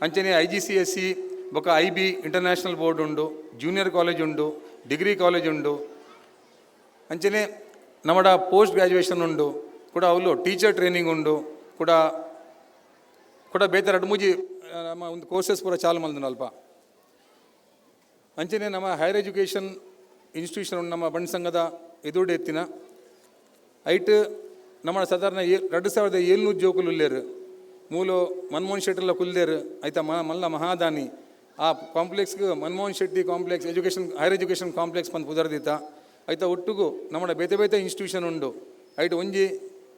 ಅಂಚನೆ IGCSE ಬೊಕ್ಕ IB ಇಂಟರ್ನ್ಯಾಷನಲ್ ಬೋರ್ಡ್ ಉಂಡು, ಜೂನಿಯರ್ ಕಾಲೇಜ್ ಉಂಡು, ಡಿಗ್ರಿ ಕಾಲೇಜ್ ಉಂಡು, ಅಂಚನೆ ನಮ್ಮ ಪೋಸ್ಟ್ ಗ್ರ್ಯಾಜುಯೇಷನ್ ಉಂಡು ಕೂಡ ಅವಳು ಟೀಚರ್ ಟ್ರೈನಿಂಗ್ ಉಂಡು ಕೂಡ ಬೇರೆ 2-3 ನಮ್ಮ ಒಂದು ಕೋರ್ಸಸ್ ಪೂರ ಚಾಲು ಮಲ್ದು ಅಲ್ಪ. ಅಂಚನೆ ನಮ್ಮ ಹೈಯರ್ ಎಜುಕೇಷನ್ ಇನ್ಸ್ಟಿಟ್ಯೂಷನ್ ಉಂಡು ನಮ್ಮ ಬಂಟ್ ಸಂಘದ ಎದುರು ಎತ್ತಿನ ಐಟ್ ನಮ್ಮ ಸಾಧಾರಣ 2,700 ಜೋಕುಲು ಉಳ್ಳೇರು. ಮೂಲು ಮನಮೋಹನ್ ಶೆಟ್ಟಿಲ್ಲ ಕುಲ್ದೇರು ಆಯ್ತ ಮಲ್ಲ ಮಹಾದಾನಿ ಆ ಕಾಂಪ್ಲೆಕ್ಸ್ಗೆ Manmohan Shetty complex higher education complex ಬಂದು ಪುದರ್ದಿತ್ತ ಆಯ್ತ ಒಟ್ಟಿಗೂ ನಮ್ಮ ಬೇತೆ ಇನ್ಸ್ಟಿಟ್ಯೂಷನ್ ಉಂಡು. ಐಟ್ ಒಂಜಿ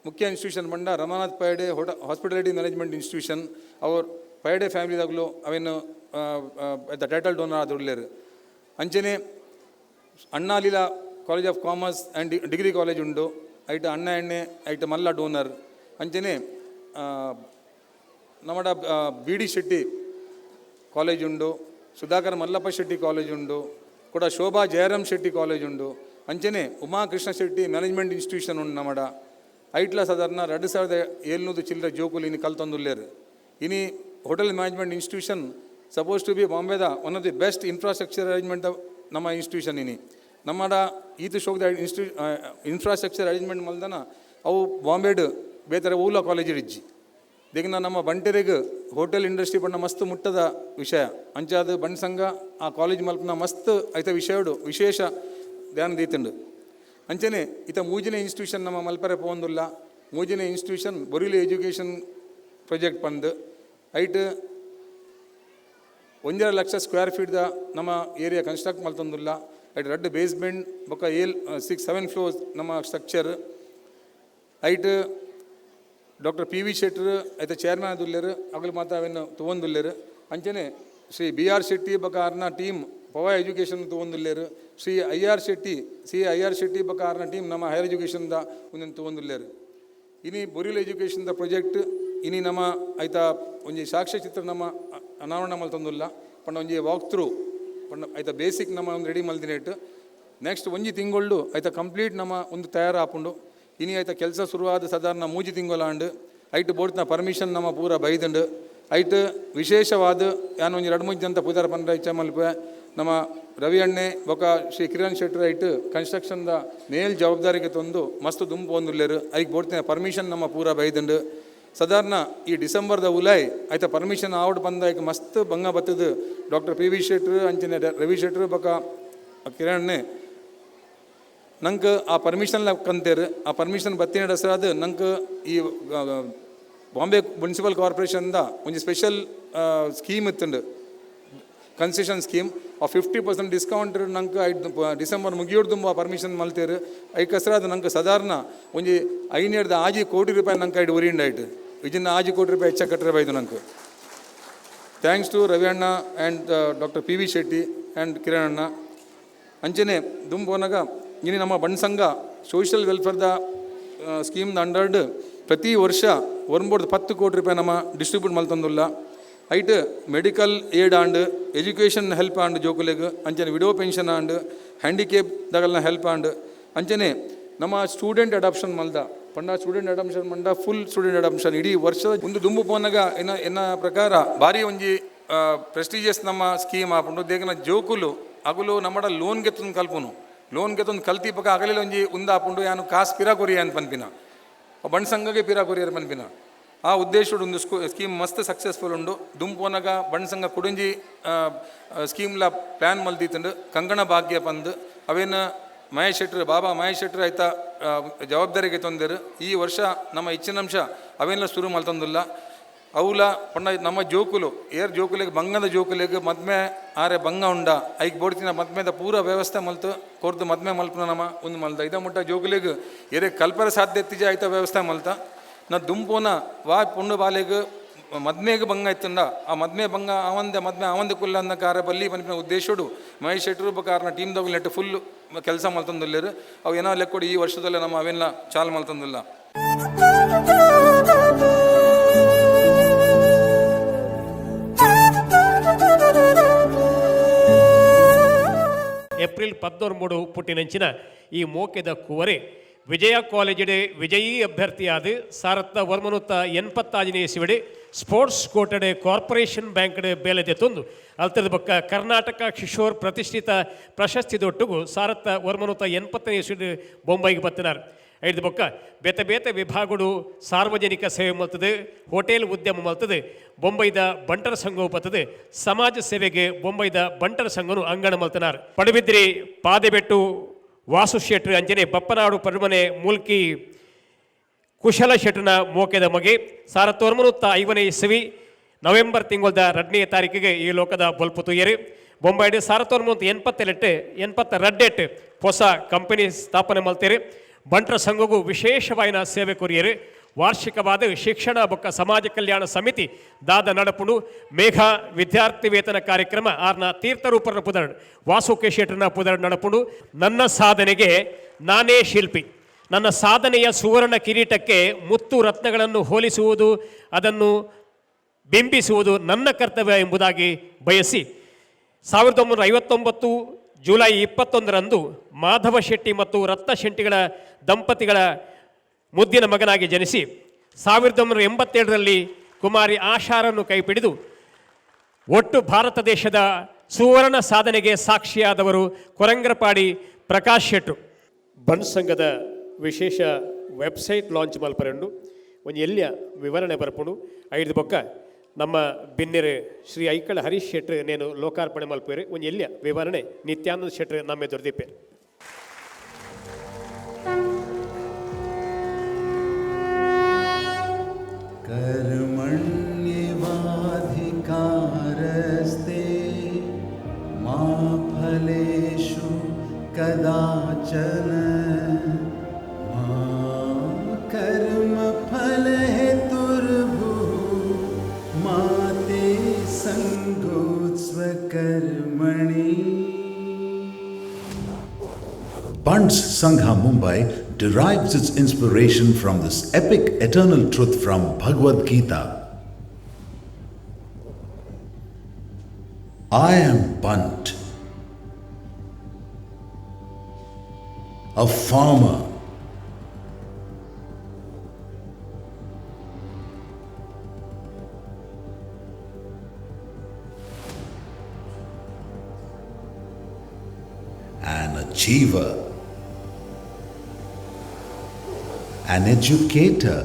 ಮುಖ್ಯ ಇನ್ಸ್ಟಿಟ್ಯೂಷನ್ ಬಂಡ ರಮಾನಾಥ್ ಪೈಡೆ ಹಾಸ್ಪಿಟಾಲಿಟಿ ಮ್ಯಾನೇಜ್ಮೆಂಟ್ ಇನ್ಸ್ಟಿಟ್ಯೂಷನ್ ಅವ್ರು ಪೈಡೆ ಫ್ಯಾಮಿಲಿದಾಗಲು ಅವೇನು ಟೈಟಲ್ ಡೋನರ್ ಆದ ಉಳ್ಳೇರು. ಅಂಚನೆ Annaleela college of commerce and degree college ಉಂಡು, ಐಟ್ ಅಣ್ಣ ಎಣ್ಣೆ ಐಟ್ ಮಲ್ಲ ಡೋನರ್. ಅಂಚನೆ ನಮ್ಮ BD ಶೆಟ್ಟಿ ಕಾಲೇಜ್ ಉಂಡು, ಸುಧಾಕರ್ ಮಲ್ಲಪ್ಪ ಶೆಟ್ಟಿ ಕಾಲೇಜ್ ಉಂಡು, ಕೂಡ ಶೋಭಾ ಜಯರಾಮ್ ಶೆಟ್ಟಿ ಕಾಲೇಜ್ ಉಂಡು. ಅಂಚನೆ ಉಮಾಕೃಷ್ಣ ಶೆಟ್ಟಿ ಮ್ಯಾನೇಜ್ಮೆಂಟ್ ಇನ್ಸ್ಟಿಟ್ಯೂಷನ್ ಉಂಡು. ನಮ್ಮ ಐಟ್ಲ ಸಾಧಾರಣ 2,700 ಚಿಲ್ಲರೆ ಜೋಕುಲು ಇನ್ನು ಕಲ್ತೊಂದುಲ್ಲೇರು. ಇನಿ hotel management institution supposed to be ಬಾಂಬೆದ one of the best infrastructure arrangement ನಮ್ಮ ಇನ್ಸ್ಟಿಟ್ಯೂಷನ್ ಇನಿ ನಮ್ಮ ಈತು ಶೋಕದ ಇನ್ಫ್ರಾಸ್ಟ್ರಕ್ಚರ್ ಅರೇಂಜ್ಮೆಂಟ್ ಮಲ್ದನ ಅವು ಬಾಂಬೆಡ್ ಬೇರೆ ಊಲ ಕಾಲೇಜ್ ಇಜ್ಜಿ ದೇಗಿನ ನಮ್ಮ ಬಂಟೆರೆಗೆ ಹೋಟೆಲ್ ಇಂಡಸ್ಟ್ರಿ ಬಣ್ಣ ಮಸ್ತ್ ಮುಟ್ಟದ ವಿಷಯ ಅಂಚಾದ ಬಂಟ್ ಸಂಘ ಆ ಕಾಲೇಜ್ ಮಲ್ಪನ ಮಸ್ತ್ ಐತ ವಿಷಯಡು ವಿಶೇಷ ಧ್ಯಾನ ದೀತಂಡು. ಅಂಚನೆ ಈತ ಮೂಜಿನ ಇನ್ಸ್ಟಿಟ್ಯೂಷನ್ ನಮ್ಮ ಮಲ್ಪರೆ ಪೋಂದುಲ್ಲ. ಮೂಜಿನ ಇನ್ಸ್ಟಿಟ್ಯೂಷನ್ ಬೊರಿಲಿ ಎಜುಕೇಷನ್ ಪ್ರಾಜೆಕ್ಟ್ ಬಂದು ಐಟ್ 1.5 ಲಕ್ಷ ಸ್ಕ್ವೇರ್ ಫೀಟ್ದ ನಮ್ಮ ಏರಿಯಾ ಕನ್ಸ್ಟ್ರಕ್ಟ್ ಮಲ್ತೊಂದುಲ್ಲ. ಐಟ್ 2 ಬೇಸ್ಮೆಂಟ್ ಬೊಕ್ಕ 6-7 ಫ್ಲೋರ್ಸ್ ನಮ್ಮ ಸ್ಟ್ರಕ್ಚರ್. ಐಟ್ ಡಾಕ್ಟರ್ PV ಶೆಟ್ರು ಐತೆ ಚೇರ್ಮನ್ ಆದುಲ್ಲೇರು, ಅಗಲು ಮಾತ್ರ ಅವೇನು ತೊಗೊಂದುಲ್ಲೇರು. ಅಂಚನೆ ಶ್ರೀ BR ಶೆಟ್ಟಿ ಬೊಕ್ಕ ಅರ್ನ ಟೀಮ್ ಪವ ಎಜುಕೇಷನ್ ತೊಗೊಂದಿಲ್ಲೇರು ಶ್ರೀ ಐ.ಆರ್. ಶೆಟ್ಟಿ ಬಕಾರ್ನ ಟೀಮ್ ನಮ್ಮ ಹೈಯರ್ ಎಜುಕೇಷನ್ದ ಒಂದೊಂದು ತೊಗೊಂದಿಲ್ಲೇರು ಇನಿ ಬೊರಿಲ್ ಎಜುಕೇಷನ್ದ ಪ್ರಾಜೆಕ್ಟ್ ಇನಿ ನಮ್ಮ ಆಯ್ತಾ ಒಂಜಿ ಸಾಕ್ಷ್ಯಚಿತ್ರ ನಮ್ಮ ಅನಾವರಣ ಮಲ್ತೊಂದುಲ್ಲ ಪಂಡ ಒಂಜಿ ವಾಕ್ ಥ್ರೂ ಪಂಡ ಆಯ್ತಾ ಬೇಸಿಕ್ ನಮ್ಮ ಒಂದು ರೆಡಿ ಮಲ್ತಿನೇಟ್ ನೆಕ್ಸ್ಟ್ ಒಂಜಿ ತಿಂಗಳು ಆಯ್ತಾ ಕಂಪ್ಲೀಟ್ ನಮ್ಮ ಒಂದು ತಯಾರಾಪುಂಡು ಇನಿ ಆಯ್ತಾ ಕೆಲಸ ಶುರುವಾದ ಸಾಧಾರಣ 3 ತಿಂಗಳಾಂಡು ಐಟ್ ಬೋರ್ಡ್ನ ಪರ್ಮಿಷನ್ ನಮ್ಮ ಪೂರ ಬೈದಂಡು ಐಟ್ ವಿಶೇಷವಾದ ಯಾನು ಒಂಜಿ 2-3 ಜನ ಪೂಜಾರ ಪಂಡ ಇಚ್ಛೆ ಮಲ್ಪೆ ನಮ್ಮ ರವಿ ಅಣ್ಣೆ ಬೊಕ ಶ್ರೀ ಕಿರಣ್ ಶೆಟ್ಟರ್ ಐಟ್ ಕನ್ಸ್ಟ್ರಕ್ಷನ್ದ ಮೇಲ್ ಜವಾಬ್ದಾರಿಗೆ ತಂದು ಮಸ್ತ್ ದುಂಪು ಒಂದುಲ್ಲೇರು ಐಕ್ ಬೋಡ್ತಿನ ಪರ್ಮಿಷನ್ ನಮ್ಮ ಪೂರ ಬೈದಂಡು ಸಾಧಾರಣ ಈ ಡಿಸೆಂಬರ್ದ ಉಲಾಯ್ ಆಯ್ತಾ ಪರ್ಮಿಷನ್ ಆವಡ್ ಬಂದ ಈಗ ಮಸ್ತ್ ಬಂಗ ಬತ್ತದು ಡಾಕ್ಟರ್ ಪಿ ವಿ ಶೆಟ್ರು ಅಂಚನೆ ರವಿ ಶೆಟ್ರು ಬೊಕ ಕಿರಣ್ ನಂಗೆ ಆ ಪರ್ಮಿಷನ್ ಕಂತೇರು ಆ ಪರ್ಮಿಷನ್ ಬತ್ತಿನ ಹೆಸರಾದ ನಂಗೆ ಈ ಬಾಂಬೆ ಮುನ್ಸಿಪಲ್ ಕಾರ್ಪೊರೇಷನ್ದ ಒಂದು ಸ್ಪೆಷಲ್ ಸ್ಕೀಮ್ ಇತ್ತುಂಡು ಕನ್ಸೆಷನ್ ಸ್ಕೀಮ್ ಆ 50% ಡಿಸ್ಕೌಂಟ್ ನಂಗೆ ಡಿಸೆಂಬರ್ ಮುಗಿಯೋಡು ತುಂಬ ಪರ್ಮಿಷನ್ ಮಲ್ತೇರು ಐಕ್ ಹೆಸರಾದ ನಂಗೆ ಸಾಧಾರಣ ಒಂದು 5 ಕೋಟಿ ರೂಪಾಯಿ ನಂಗೆ ಐದು ಉರಿಂಡ್ ಆಯ್ತು ಇದನ್ನು 5 ಕೋಟಿ ರೂಪಾಯಿ ಹೆಚ್ಚು ಕಟ್ಟರೆ ಬೈದು ನಂಗೆ ಥ್ಯಾಂಕ್ಸ್ ಟು ರವಿ ಅಣ್ಣ and doctor P V Shetty and Kiran ಅಣ್ಣ ಅಂಚನೆ ದುಂಬೋನಾಗ ಇನ್ನು ನಮ್ಮ ಬಣ್ ಸಂಘ ಸೋಷಿಯಲ್ ವೆಲ್ಫೇರ್ದ ಸ್ಕೀಮ್ದ ಅಂಡರ್ಡ್ ಪ್ರತಿ ವರ್ಷ 10 ಕೋಟಿ ರೂಪಾಯಿ ನಮ್ಮ ಡಿಸ್ಟ್ರಿಬ್ಯೂಟ್ ಮಲ್ತಂದುಲ್ಲ ಐಟ್ medical aid and education help and ಜೋಕುಲೆಗ್ ಅಂಚನೆ ವಿಡೋ ಪೆನ್ಷನ್ ಆಂಡ್ ಹ್ಯಾಂಡಿಕೇಪ್ದಾಗಲ್ನ ಹೆಲ್ಪ್ ಆಂಡ್ ಅಂಚನೆ ನಮ್ಮ ಸ್ಟೂಡೆಂಟ್ ಅಡಾಪ್ಷನ್ ಮಲ್ದ ಪಂಡ ಸ್ಟೂಡೆಂಟ್ ಅಡಾಪ್ಷನ್ ಮಂಡ ಫುಲ್ ಸ್ಟೂಡೆಂಟ್ ಅಡಾಪ್ಷನ್ ಇಡೀ ವರ್ಷದ ಒಂದು ದುಂಬು ಪೋನಾಗ ಎನ್ನ ಪ್ರಕಾರ ಭಾರಿ ಒಂಜಿ ಪ್ರೆಸ್ಟೀಜಿಯಸ್ ನಮ್ಮ ಸ್ಕೀಮ್ ಆಪುಂಡು ದೇಗನ ಜೋಕುಲು ಅಗುಲು ನಮ್ಮಡ ಲೋನ್ಗೆ ತಂದು ಕಲ್ಪುನು ಲೋನ್ಗೆ ತಂದು ಕಲ್ತಿ ಪಕ್ಕ ಆಗಲೇ ಒಂಜಿ ಉಂದಾಪುಂಡು ಯಾನು ಕಾಸು ಪಿರಾ ಕೊರಿಯ ಅಂತ ಪನ್ಪಿನ ಬಣ್ ಸಂಘಗೆ ಪಿರಾ ಕೊರಿಯರ್ ಪನ್ಪಿನ ಆ ಉದ್ದೇಶಡು ಒಂದು ಸ್ಕೀಮ್ ಮಸ್ತ್ ಸಕ್ಸಸ್ಫುಲ್ ಉಂಡು ದುಂಪೋನಾಗ ಬಣ್ ಸಂಘ ಕುಡುಂಜಿ ಸ್ಕೀಮ್ಲ ಪ್ಲ್ಯಾನ್ ಮಲ್ದಿತ್ತಂಡು ಕಂಗಣ ಭಾಗ್ಯ ಪಂದು ಅವೇನು ಮಹೇಶ್ ಶೆಟ್ರು ಬಾಬಾ ಮಹೇಶ್ ಶೆಟ್ರು ಆಯ್ತಾ ಜವಾಬ್ದಾರಿಗೆ ತಂದರು ಈ ವರ್ಷ ನಮ್ಮ ಹೆಚ್ಚಿನಂಶ ಅವೇನೆಲ್ಲ ಶುರು ಮಲ್ತಂದಿಲ್ಲ ಅವಲ ಪಂಡ ನಮ್ಮ ಜೋಕುಲು ಜೋಕುಲಿಗೆ ಬಂಗದ ಜೋಕುಲಿಗೆ ಮದ್ಮೆ ಆರೆ ಬಂಗ ಉಂಡ ಐಕ್ ಬೋಡ್ತಿನ ಮದ್ಮೆದ ಪೂರ ವ್ಯವಸ್ಥೆ ಮಲ್ತು ಕೊರ್ದು ಮದ್ಮೆ ಮಲ್ಪನ ನಮ್ಮ ಒಂದು ಮಲ್ತ ಇದ ಮುಟ್ಟ ಜೋಕುಲಿಗೆ ಏರೆ ಕಲ್ಪರ ಸಾಧ್ಯತೆ ಆಯ್ತಾ ವ್ಯವಸ್ಥೆ ಮಲ್ತ ನಾ ದುಂಪೋನ ವಾ ಪುಂಡು ಬಾಲೆಗೆ ಮದ್ಮೆಗೆ ಬಂಗ ಇತ್ತಂಡ ಆ ಮದ್ಮೆ ಬಂಗ ಅವಂದೆ ಕುಲ್ಲ ಅನ್ನ ಕಾರ ಬಲ್ಲಿ ಪನ್ಪಿನ ಉದ್ದೇಶಡು ಮಹೇಶ್ ಶೆಟ್ರು ಬಕಾರನ ಟೀಮ್ದಾಗ ನೆಟ್ಟು ಫುಲ್ ಕೆಲಸ ಮಲ್ತಂದಿಲ್ಲರು ಅವು ಏನೋ ಲೆಕ್ಕೊಡಿ ಈ ವರ್ಷದಲ್ಲೇ ನಮ್ಮ ಅವೆಲ್ಲ ಚಾಲು ಮಲ್ತಂದಿಲ್ಲ ಏಪ್ರಿಲ್ 13 ಪುಟ್ಟಿನಂಚಿನ ಈ ಮೋಕೆದ ಕುವರೆ ವಿಜಯ ಕಾಲೇಜಿಡೆ ವಿಜಯೀ ಅಭ್ಯರ್ಥಿಯಾದ ಸಾರತ್ತ ವರ್ಮನುತ್ತ 85ನೇ ಇಸವಿಡೆ ಸ್ಪೋರ್ಟ್ಸ್ ಕೋಟಡೆ ಕಾರ್ಪೊರೇಷನ್ ಬ್ಯಾಂಕ್ಡೆ ಬೇಲೆದೆ ತಂದು ಅಲ್ತದ ಬಕ್ಕ ಕರ್ನಾಟಕ ಕಿಶೋರ್ ಪ್ರತಿಷ್ಠಿತ ಪ್ರಶಸ್ತಿ ದೊಟ್ಟುಗು ಸಾರತ್ತ ವರ್ಮನುತ್ತ 80ನೇ ಇಸವಿಡೆ ಬೊಂಬೈಗೆ ಬತ್ತಿನಾರ್ ಐದು ಬೊಕ್ಕ ಬೇತೆ ವಿಭಾಗಗಳು ಸಾರ್ವಜನಿಕ ಸೇವೆ ಮಲ್ತದೆ ಹೋಟೆಲ್ ಉದ್ಯಮ ಮಲ್ತದೆ ಬೊಂಬೈದ ಬಂಟರ ಸಂಘವು ಬರ್ತದೆ ಸಮಾಜ ಸೇವೆಗೆ ಬೊಂಬೈದ ಬಂಟರ ಸಂಘನು ಅಂಗಣ ಮಲ್ತನಾರ್ ಪಡುಬಿದ್ರಿ ಪಾದೆಬೆಟ್ಟು ವಾಸು ಶೆಟ್ರು ಅಂಜನೆ ಬಪ್ಪನಾಡು ಪಡುಮನೆ ಮೂಲ್ಕಿ ಕುಶಲ ಶೆಟ್ರನ ಮೋಕೆದ ಮಗೆ 1905ನೇ ಇಸವಿ ನವೆಂಬರ್ ತಿಂಗಳದ 2ನೇ ತಾರೀಕಿಗೆ ಈ ಲೋಕದ ಬಲ್ಪು ತುಯ್ಯರು ಬೊಂಬೈಡ್ 1982 ಹೊಸ ಕಂಪನಿ ಸ್ಥಾಪನೆ ಮಲ್ತೇರು ಬಂಟರ ಸಂಘಗೂ ವಿಶೇಷವಾಯಿನ ಸೇವೆ ಕೊರಿಯರು ವಾರ್ಷಿಕವಾದ ಶಿಕ್ಷಣ ಬೊಕ್ಕ ಸಮಾಜ ಕಲ್ಯಾಣ ಸಮಿತಿ ದಾದ ನಡಪುಡು ಮೇಘ ವಿದ್ಯಾರ್ಥಿ ವೇತನ ಕಾರ್ಯಕ್ರಮ ಆರ್ನ ತೀರ್ಥರೂಪರನ ಪುದರ್ ವಾಸುಕೆ ಶೆಟ್ರನ ಪುದರ್ ನಡಪುಡು ನನ್ನ ಸಾಧನೆಗೆ ನಾನೇ ಶಿಲ್ಪಿ ನನ್ನ ಸಾಧನೆಯ ಸುವರ್ಣ ಕಿರೀಟಕ್ಕೆ ಮುತ್ತು ರತ್ನಗಳನ್ನು ಹೋಲಿಸುವುದು ಅದನ್ನು ಬಿಂಬಿಸುವುದು ನನ್ನ ಕರ್ತವ್ಯ ಎಂಬುದಾಗಿ ಬಯಸಿ 1959 ಜುಲೈ 21ರಂದು ಮಾಧವ ಶೆಟ್ಟಿ ಮತ್ತು ರತ್ನ ಶೆಟ್ಟಿಗಳ ದಂಪತಿಗಳ ಮುದ್ದಿನ ಮಗನಾಗಿ ಜನಿಸಿ 1987ರಲ್ಲಿ ಕುಮಾರಿ ಆಶಾರನ್ನು ಕೈಪಿಡಿದು ಒಟ್ಟು ಭಾರತ ದೇಶದ ಸುವರ್ಣ ಸಾಧನೆಗೆ ಸಾಕ್ಷಿಯಾದವರು ಕೊರಂಗ್ರಪಾಡಿ ಪ್ರಕಾಶ್ ಶೆಟ್ರು. ಬಣ್ ಸಂಘದ ವಿಶೇಷ ವೆಬ್ಸೈಟ್ ಲಾಂಚ್ ಮಲ್ಪರೆಂಡು ಒಂದು ಎಲ್ಲಿಯ ವಿವರಣೆ ಬರ್ಪುಂಡು ಐದು ಬೊಕ್ಕ ನಮ್ಮ ಬಿನ್ನೆರೆ ಶ್ರೀ ಐಕಳ ಹರೀಶ್ ಶೆಟ್ರು ನೇನು ಲೋಕಾರ್ಪಣೆ ಮಲ್ಪೇರು ಒಂದು ಎಲ್ಲಿಯ ವಿವರಣೆ ನಿತ್ಯಾನಂದ ಶೆಟ್ರು ನಮ್ಮ ಎದುರ್ದಿಪ್ಪೆ. कर्मण्येवाधिकारस्ते मा फलेषु कदाचन मा कर्मफलहेतुर्भुः मा ते सङ्गोत्स्वकर्मणि Bunts Sangha Mumbai derives its inspiration from this epic eternal truth from Bhagavad Gita. I am Bunt, a farmer. An achiever, an educator.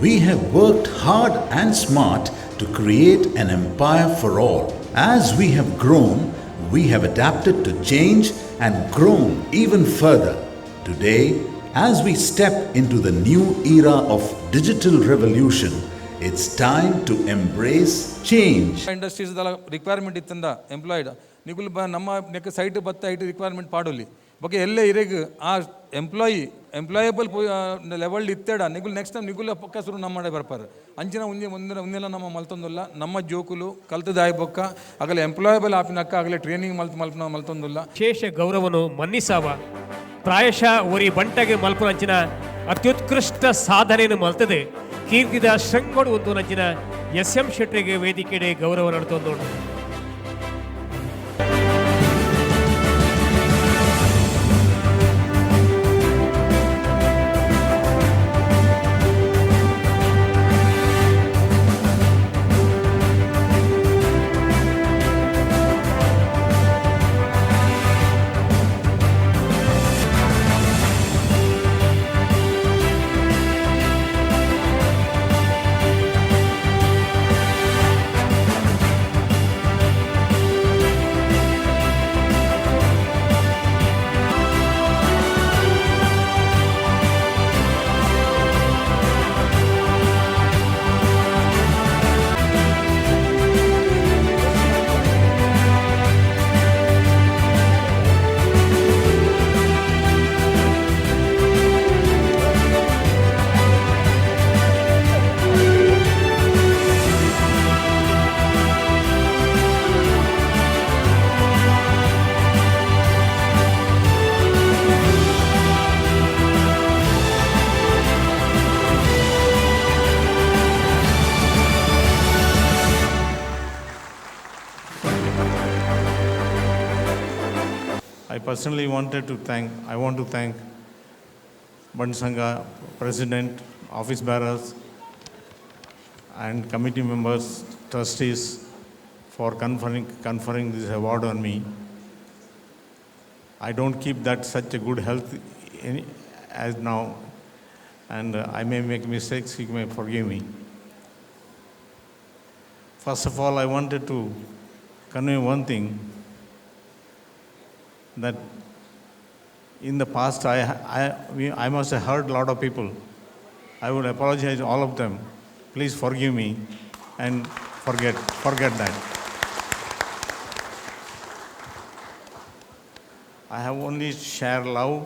We have worked hard and smart to create an empire for all. As we have grown, we have adapted to change and grown even further. Today, as we step into the new era of digital revolution, it's time to embrace change. Industries requirement ಇತ್ತಂದ employed ನಿಗುಲ್ ನಮ್ಮ ನೆಕ್ಕ site ಬತ್ತ ಐಟ್ requirement ಪಾಡೋಲಿ ಬಗ್ಗೆ ಎಲ್ಲ ಇರೆಗ್ ಆ employable level ಇತ್ತೇಡ ನಿಗುಲ್ next time ನಿಗುಲ್ ಪಕ್ಕ ಸುರು ನಮ್ಮ ಮಾಡೇ ಬರ್ಪಾರ ಅಂಚಿನ ಒಂದೆಲ್ಲ ನಮ್ಮ ಮಲ್ತೊಂದಿಲ್ಲ ನಮ್ಮ ಜೋಕುಲು ಕಲ್ತದಾಯ ಬೊಕ್ಕ ಆಗಲೇ ಎಂಪ್ಲಾಯಬಲ್ ಆಪಿನಕ್ಕ ಆಗಲೇ ಟ್ರೈನಿಂಗ್ ಮಲ್ತೊಂದಿಲ್ಲ ವಿಶೇಷ ಗೌರವನು ಮನ್ನಿಸಾವ ಪ್ರಾಯಶಃ ಒರಿ ಬಂಟಗೆ ಮಲ್ಪುನಂಚಿನ ಅತ್ಯುತ್ಕೃಷ್ಟ ಸಾಧನೆಯನ್ನು ಮಲ್ತದೆ ಕೀರ್ತಿದ ಶೃಂಗೋಡು ಒಂದು ನಂಚಿನ ಎಸ್.ಎಂ. ಶೆಟ್ಟಿಗೆ ವೇದಿಕೆಡೆ ಗೌರವ ನಡ್ತೊಂದು Personally I want to thank Bunts Sangha President, office bearers and committee members, trustees for conferring this award on me. I don't keep that such a good health as now, and I may make mistakes, you may forgive me. First of all, I wanted to convey one thing, that in the past I must have hurt a lot of people. I would apologize to all of them. Please forgive me and forget that. I have only shared love,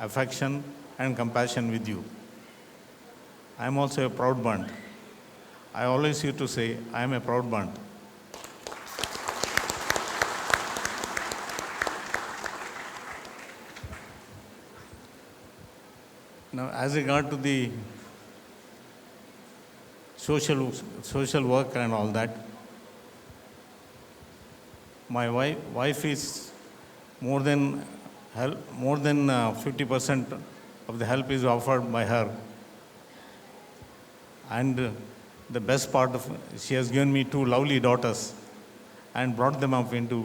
affection and compassion with you. I am also a proud Bunt. I always used to say I am a proud Bunt. Now, as regard to the social work and all that, my wife is more than 50% of the help is offered by her, and the best part of she has given me 2 lovely daughters and brought them up into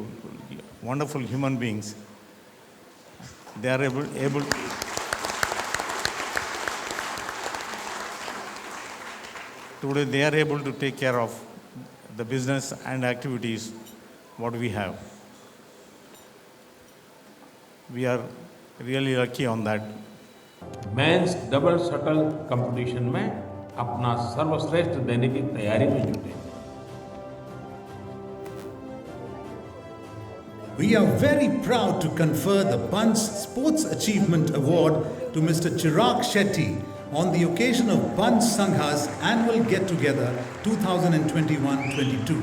wonderful human beings. They are able today they are able to take care of the business and activities what we have. We are really lucky on that. Men's double shuttle competition में अपना सर्वश्रेष्ठ देने की तैयारी में जुटे। We are very proud to confer the Bunts Sports Achievement Award to Mr. Chirag Shetty on the occasion of Bunts Sangha's annual get-together 2021-22.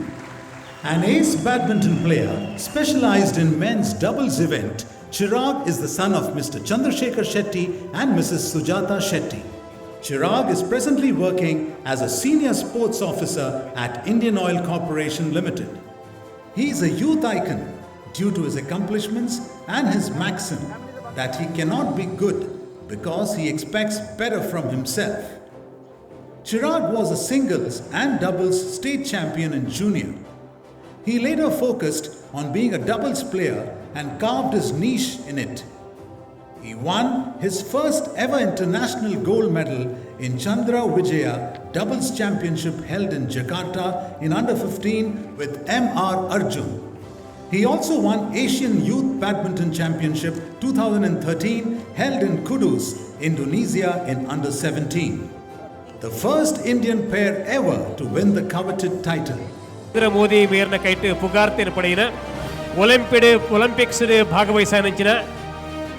An ace badminton player specialized in men's doubles event, Chirag is the son of Mr. Chandrasekhar Shetty and Mrs. Sujata Shetty. Chirag is presently working as a senior sports officer at Indian Oil Corporation Limited. He is a youth icon due to his accomplishments and his maxim that he cannot be good because he expects better from himself. Chirag was a singles and doubles state champion in junior. He later focused on being a doubles player and carved his niche in it. He won his first ever international gold medal in Chandra Vijaya doubles championship held in Jakarta in under 15 with M.R. Arjun. He also won Asian Youth Badminton Championship 2013 held in Kudus, Indonesia in under 17. The first Indian pair ever to win the coveted title. Modi ಮೇರ್ನ ಕೈಟ್ ಪುಗಾರ್ತೆನ ಪಡೆಯಿನ olympics ಭಾಗವಹಿಸಿನ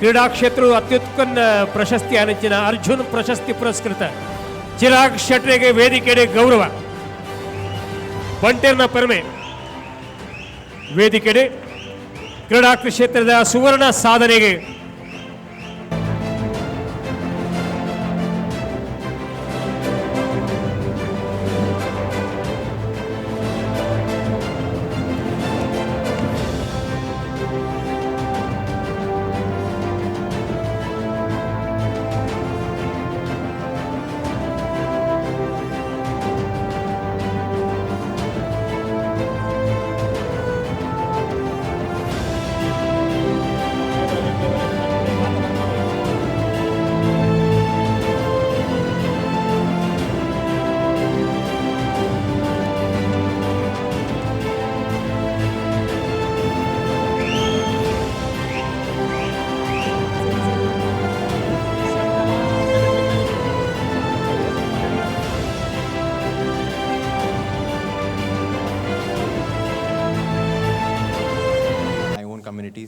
ಕ್ರೀಡಾ ಕ್ಷೇತ್ರ ಅತ್ಯುತ್ಪನ್ನ ಪ್ರಶಸ್ತಿ ಆನಿಂಚಿನ ಅರ್ಜುನ್ ಪ್ರಶಸ್ತಿ ಪುರಸ್ಕೃತ ಚಿರಾಗ್ ಶೆಟ್ಟಿಗೆ ವೇದಿಕೆಗೆ ಗೌರವ ಬಂಟೇರ್ನ ಪರಮೆ ವೇದಿಕೆಗೆ ಕ್ರೀಡಾ ಕ್ಷೇತ್ರದ ಸುವರ್ಣ ಸಾಧನೆಗೆ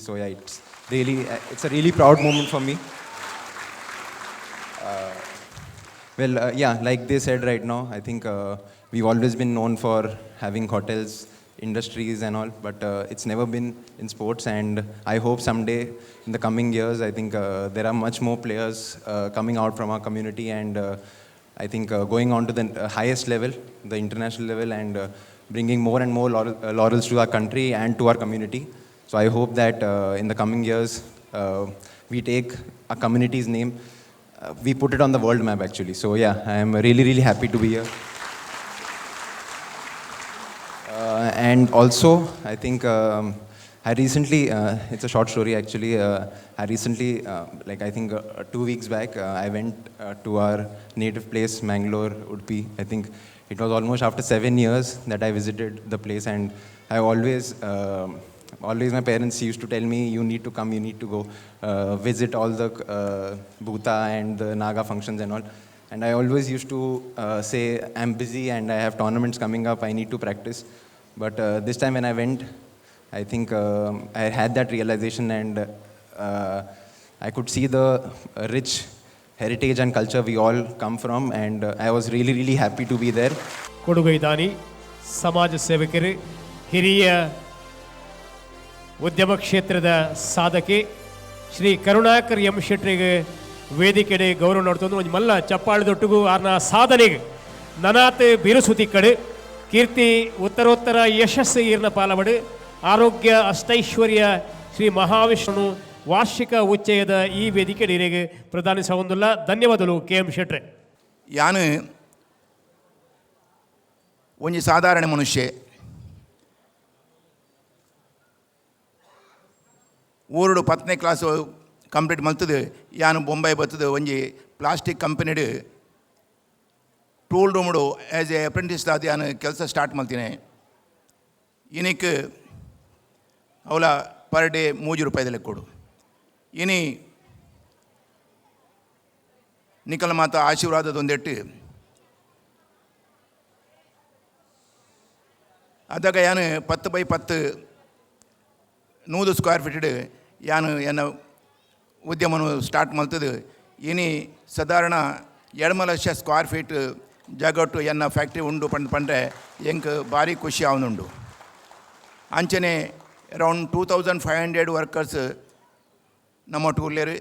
So yeah, it's a really proud moment for me. Like they said right now, I think we've always been known for having hotels, industries and all, but it's never been in sports, and I hope someday in the coming years, I think there are much more players coming out from our community, and I think going on to the highest level, the international level, and bringing more and more laurels to our country and to our community. So I hope that in the coming years, we take our community's name, we put it on the world map actually. So yeah, I am really, really happy to be here. And also, I think I recently, it's a short story actually, I recently, 2 weeks back, I went to our native place, Mangalore, Udupi. I think it was almost after 7 years that I visited the place, and I always my parents used to tell me, you need to come, you need to go visit all the Bhuta and the Naga functions and all. And I always used to say, I'm busy and I have tournaments coming up, I need to practice. But this time when I went, I think I had that realization, and I could see the rich heritage and culture we all come from, and I was really, really happy to be there. ಕೊಡುಗೈದಾನಿ ಸಮಾಜ ಸೇವಕರು ಹಿರಿಯ ಉದ್ಯಮ ಕ್ಷೇತ್ರದ ಸಾಧಕಿ Shri Karunakar M ಶೆಟ್ಟಿಗೆ ವೇದಿಕೆಡೆ ಗೌರವ ನೋಡ್ತಂದು ಒಂದು ಮಲ್ಲ ಚಪ್ಪಾಳದೊಟ್ಟಿಗೂ ಆರ್ನ ಸಾಧನೆಗೆ ನನಾತ್ ಬಿರುಸುತಿ ಕಡೆ ಕೀರ್ತಿ ಉತ್ತರೋತ್ತರ ಯಶಸ್ಸು ಈರ್ನ ಪಾಲವಡು ಆರೋಗ್ಯ ಅಷ್ಟೈಶ್ವರ್ಯ ಶ್ರೀ ಮಹಾವಿಷ್ಣು ವಾರ್ಷಿಕ ಉಚ್ಚಯದ ಈ ವೇದಿಕೆ ನೀರಿಗೆ ಪ್ರಧಾನಿ ಸಹೋದಲ್ಲ ಧನ್ಯವಾದಗಳು ಕೆ ಎಂ ಶೆಟ್ರೆ. ಯಾನು ಒಂಜಿ ಸಾಧಾರಣ ಮನುಷ್ಯ ಊರುಡು 10ನೇ ಕ್ಲಾಸು ಕಂಪ್ಲೀಟ್ ಮಲ್ತದು ಯಾನು ಬೊಂಬೈ ಬರ್ತದೆ ಒಂಜಿ ಪ್ಲಾಸ್ಟಿಕ್ ಕಂಪನಿಡು ಟೂಲ್ ರೂಮ್ಡು ಆ್ಯಸ್ ಎ ಅಪ್ರೆಂಟಿಸ್ ಆದ ಯಾನು ಕೆಲಸ ಸ್ಟಾರ್ಟ್ ಮಲ್ತೀನಿ. ಇನಿಕ್ ಅವಲ ಪರ್ ಡೇ 3 ರೂಪಾಯಿದಲ್ಲಿ ಕೊಡು. ಇನಿ ನಿಕಲ ಮಾತ ಆಶೀರ್ವಾದದೊಂದೆಟ್ಟು ಅದಾಗ ಯಾನು 10 by 10 100 ಸ್ಕ್ವೇರ್ ಫೀಟ್ ಯಾನು ಎನ್ನ ಉದ್ಯಮನು ಸ್ಟಾರ್ಟ್ ಮಲ್ತದು. ಇನಿ ಸಾಧಾರಣ 2 ಲಕ್ಷ ಸ್ಕ್ವೇರ್ ಫೀಟ್ ಜಾಗಟ್ಟು ಎನ್ನ ಫ್ಯಾಕ್ಟ್ರಿ ಉಂಡು ಪಂಡ್ರೆ ಎಂಕ್ ಭಾರಿ ಖುಷಿ ಅವನುಂಡು. ಅಂಚನೆ ಅರೌಂಡ್ 2500 ವರ್ಕರ್ಸ್ ನಮ್ಮೊಟ್ಟಿಗೆ ಉಳ್ಳೇರು.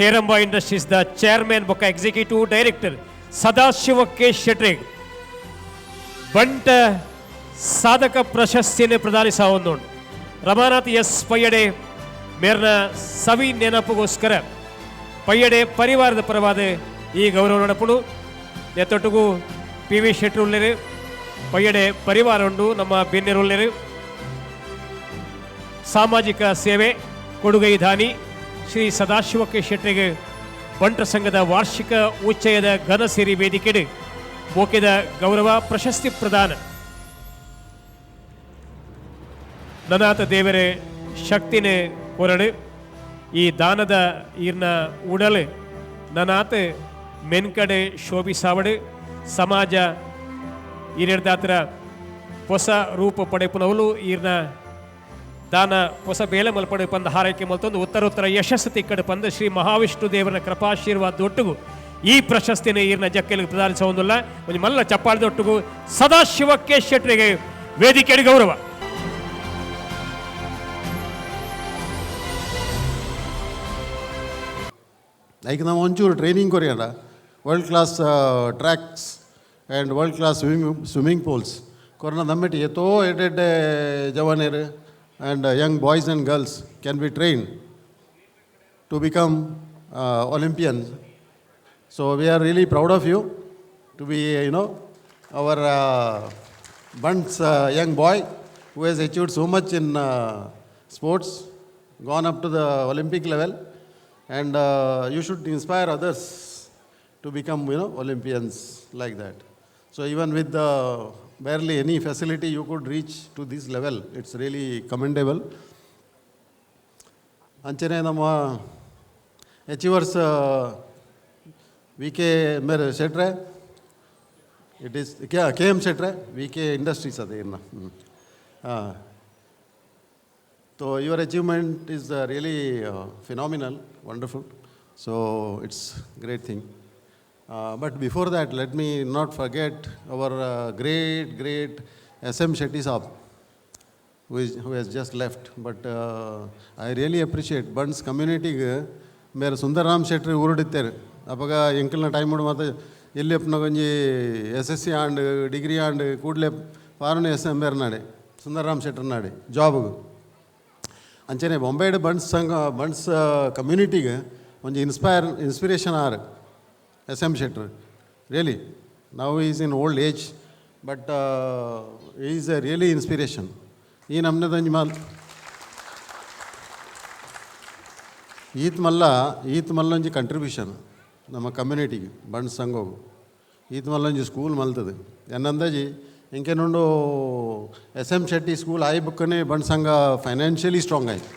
ಹೇರಂಬ ಇಂಡಸ್ಟ್ರೀಸ್ ದ ಚೇರ್ಮನ್ ಬೊಕ್ಕ executive director Sadashiv K Shetty Bunt ಸಾಧಕ ಪ್ರಶಸ್ತಿಯನ್ನು ಪ್ರದಾನಿಸಾವೊಂದು ರಮಾನಾಥ್ ಎಸ್ ಪಯ್ಯಡೆ ಮೇರ್ನ ಸವಿ ನೆನಪುಗೋಸ್ಕರ ಪಯ್ಯಡೆ ಪರಿವಾರದ ಪರವಾದ ಈ ಗೌರವ ನಡಪುಡು ನೆತ್ತೊಟ್ಟಿಗೂ ಪಿ ವಿ ಶೆಟ್ಟಿ ಉಳ್ಳೇರು ಪಯ್ಯಡೆ ಪರಿವಾರ ಉಂಡು ನಮ್ಮ ಬೆನ್ನೆರು ಉಳ್ಳೇರು ಸಾಮಾಜಿಕ ಸೇವೆ ಕೊಡುಗೈ ದಾನಿ ಶ್ರೀ ಸದಾಶಿವ ಕೆ ಶೆಟ್ಟಿಗೆ ಬಂಟ ಸಂಘದ ವಾರ್ಷಿಕ ಉಚ್ಚಯದ ಘನಸಿರಿ ವೇದಿಕೆಡು ಮೋಕೆದ ಗೌರವ ಪ್ರಶಸ್ತಿ ಪ್ರದಾನ ನನಾಥ ದೇವರ ಶಕ್ತಿನೇ ಕೊರಡು ಈ ದಾನದ ಈರ್ನ ಉಡಲು ನನಾಥ ಮೆನ್ಕಡೆ ಶೋಭಿಸಾವಡು ಸಮಾಜ ಈರೆಡ್ದಾತ್ರ ಹೊಸ ರೂಪ ಪಡೆಪುನವಲು ಈರ್ನ ದಾನ ಹೊಸ ಬೇಲೆ ಮಲ್ಪಡೆ ಪಂದ ಹಾರೈಕೆ ಮಲ್ತೊಂದು ಉತ್ತರೋತ್ತರ ಯಶಸ್ಸು ತಿಕ್ಕಡು ಪಂದ ಶ್ರೀ ಮಹಾವಿಷ್ಣು ದೇವರ ಕೃಪಾಶೀರ್ವಾದದೊಟ್ಟಿಗೂ ಈ ಪ್ರಶಸ್ತಿನ ಈರ್ನ ಜಕ್ಕೆಲಿಗೆ ಪ್ರದಾನಿಸೋದಿಲ್ಲ ಒಂದು ಮಲ್ಲ ಚಪ್ಪಾಳದೊಟ್ಟಿಗೂ ಸದಾಶಿವ ಕೆ ಶೆಟ್ಟಿಗೆ ವೇದಿಕೆಗೆ ಗೌರವ. ಐಕ್ ನಾವು ಒಂಚೂರು ಟ್ರೈನಿಂಗ್ ಕೊರಿಯಲ್ಲ world class tracks and world class swimming pools ಕೊರೋನಾ ನಮ್ಮೆಟ್ಟು ಎತ್ತೋ ಎಡ್ಡೆ ಜವಾನೇರು and young boys and girls can be trained to become Olympians. So we are really proud of you to be, our Bunts young boy who has achieved so much in sports, gone up to the Olympic level, and you should inspire others to become, Olympians like that. So even with the barely any facility you could reach to this level. It's really commendable. ಅಂಚನೆ ನಮ್ಮ achievers V K ಮೇರೆ ಶೆಟ್ರೆ it is K M ಶೆಟ್ರೆ V K industries ಅದೇ ಇನ್ನು ಹಾಂ. So your achievement is really phenomenal, wonderful. So it's great thing. But before that, let me not forget our great SM Shetty Saab, who has just left. But I really appreciate Bunts community. Mere Sundaram Shetty urudittere. Apaga enkalna time mudu mata illi apna gonji SSC and degree and kudle parune SM mer nade Sundaram Shetty nade job. ಅಂಚನೆ ಬೊಂಬೈಡ್ ಬಂಟ್ಸ್ ಸಂಘ ಬಂಟ್ಸ್ ಕಮ್ಯುನಿಟಿಗೆ ಒಂದು inspiration R SM Shetty. Really, now he is in old age, but he is a really inspiration. ಈ ನಮ್ಮನೆದಂಜಿ ಈತ್ ಮಲ್ಲೊಂಜಿ contribution ನಮ್ಮ ಕಮ್ಯುನಿಟಿಗೆ ಬಂಡ್ ಸಂಘವು ಈತ್ ಮಲ್ಲೊಂಜಿ school ಮಲ್ತದೆ ಎನ್ನಂದಾಜಿ ಇಂಕೇನುಂಡು SM Shetty school ಆಯ್ ಬುಕ್ಕನೆ ಬಂಡ್ ಸಂಘ ಫೈನಾನ್ಷಿಯಲಿ ಸ್ಟ್ರಾಂಗ್ ಆಯ್ತು.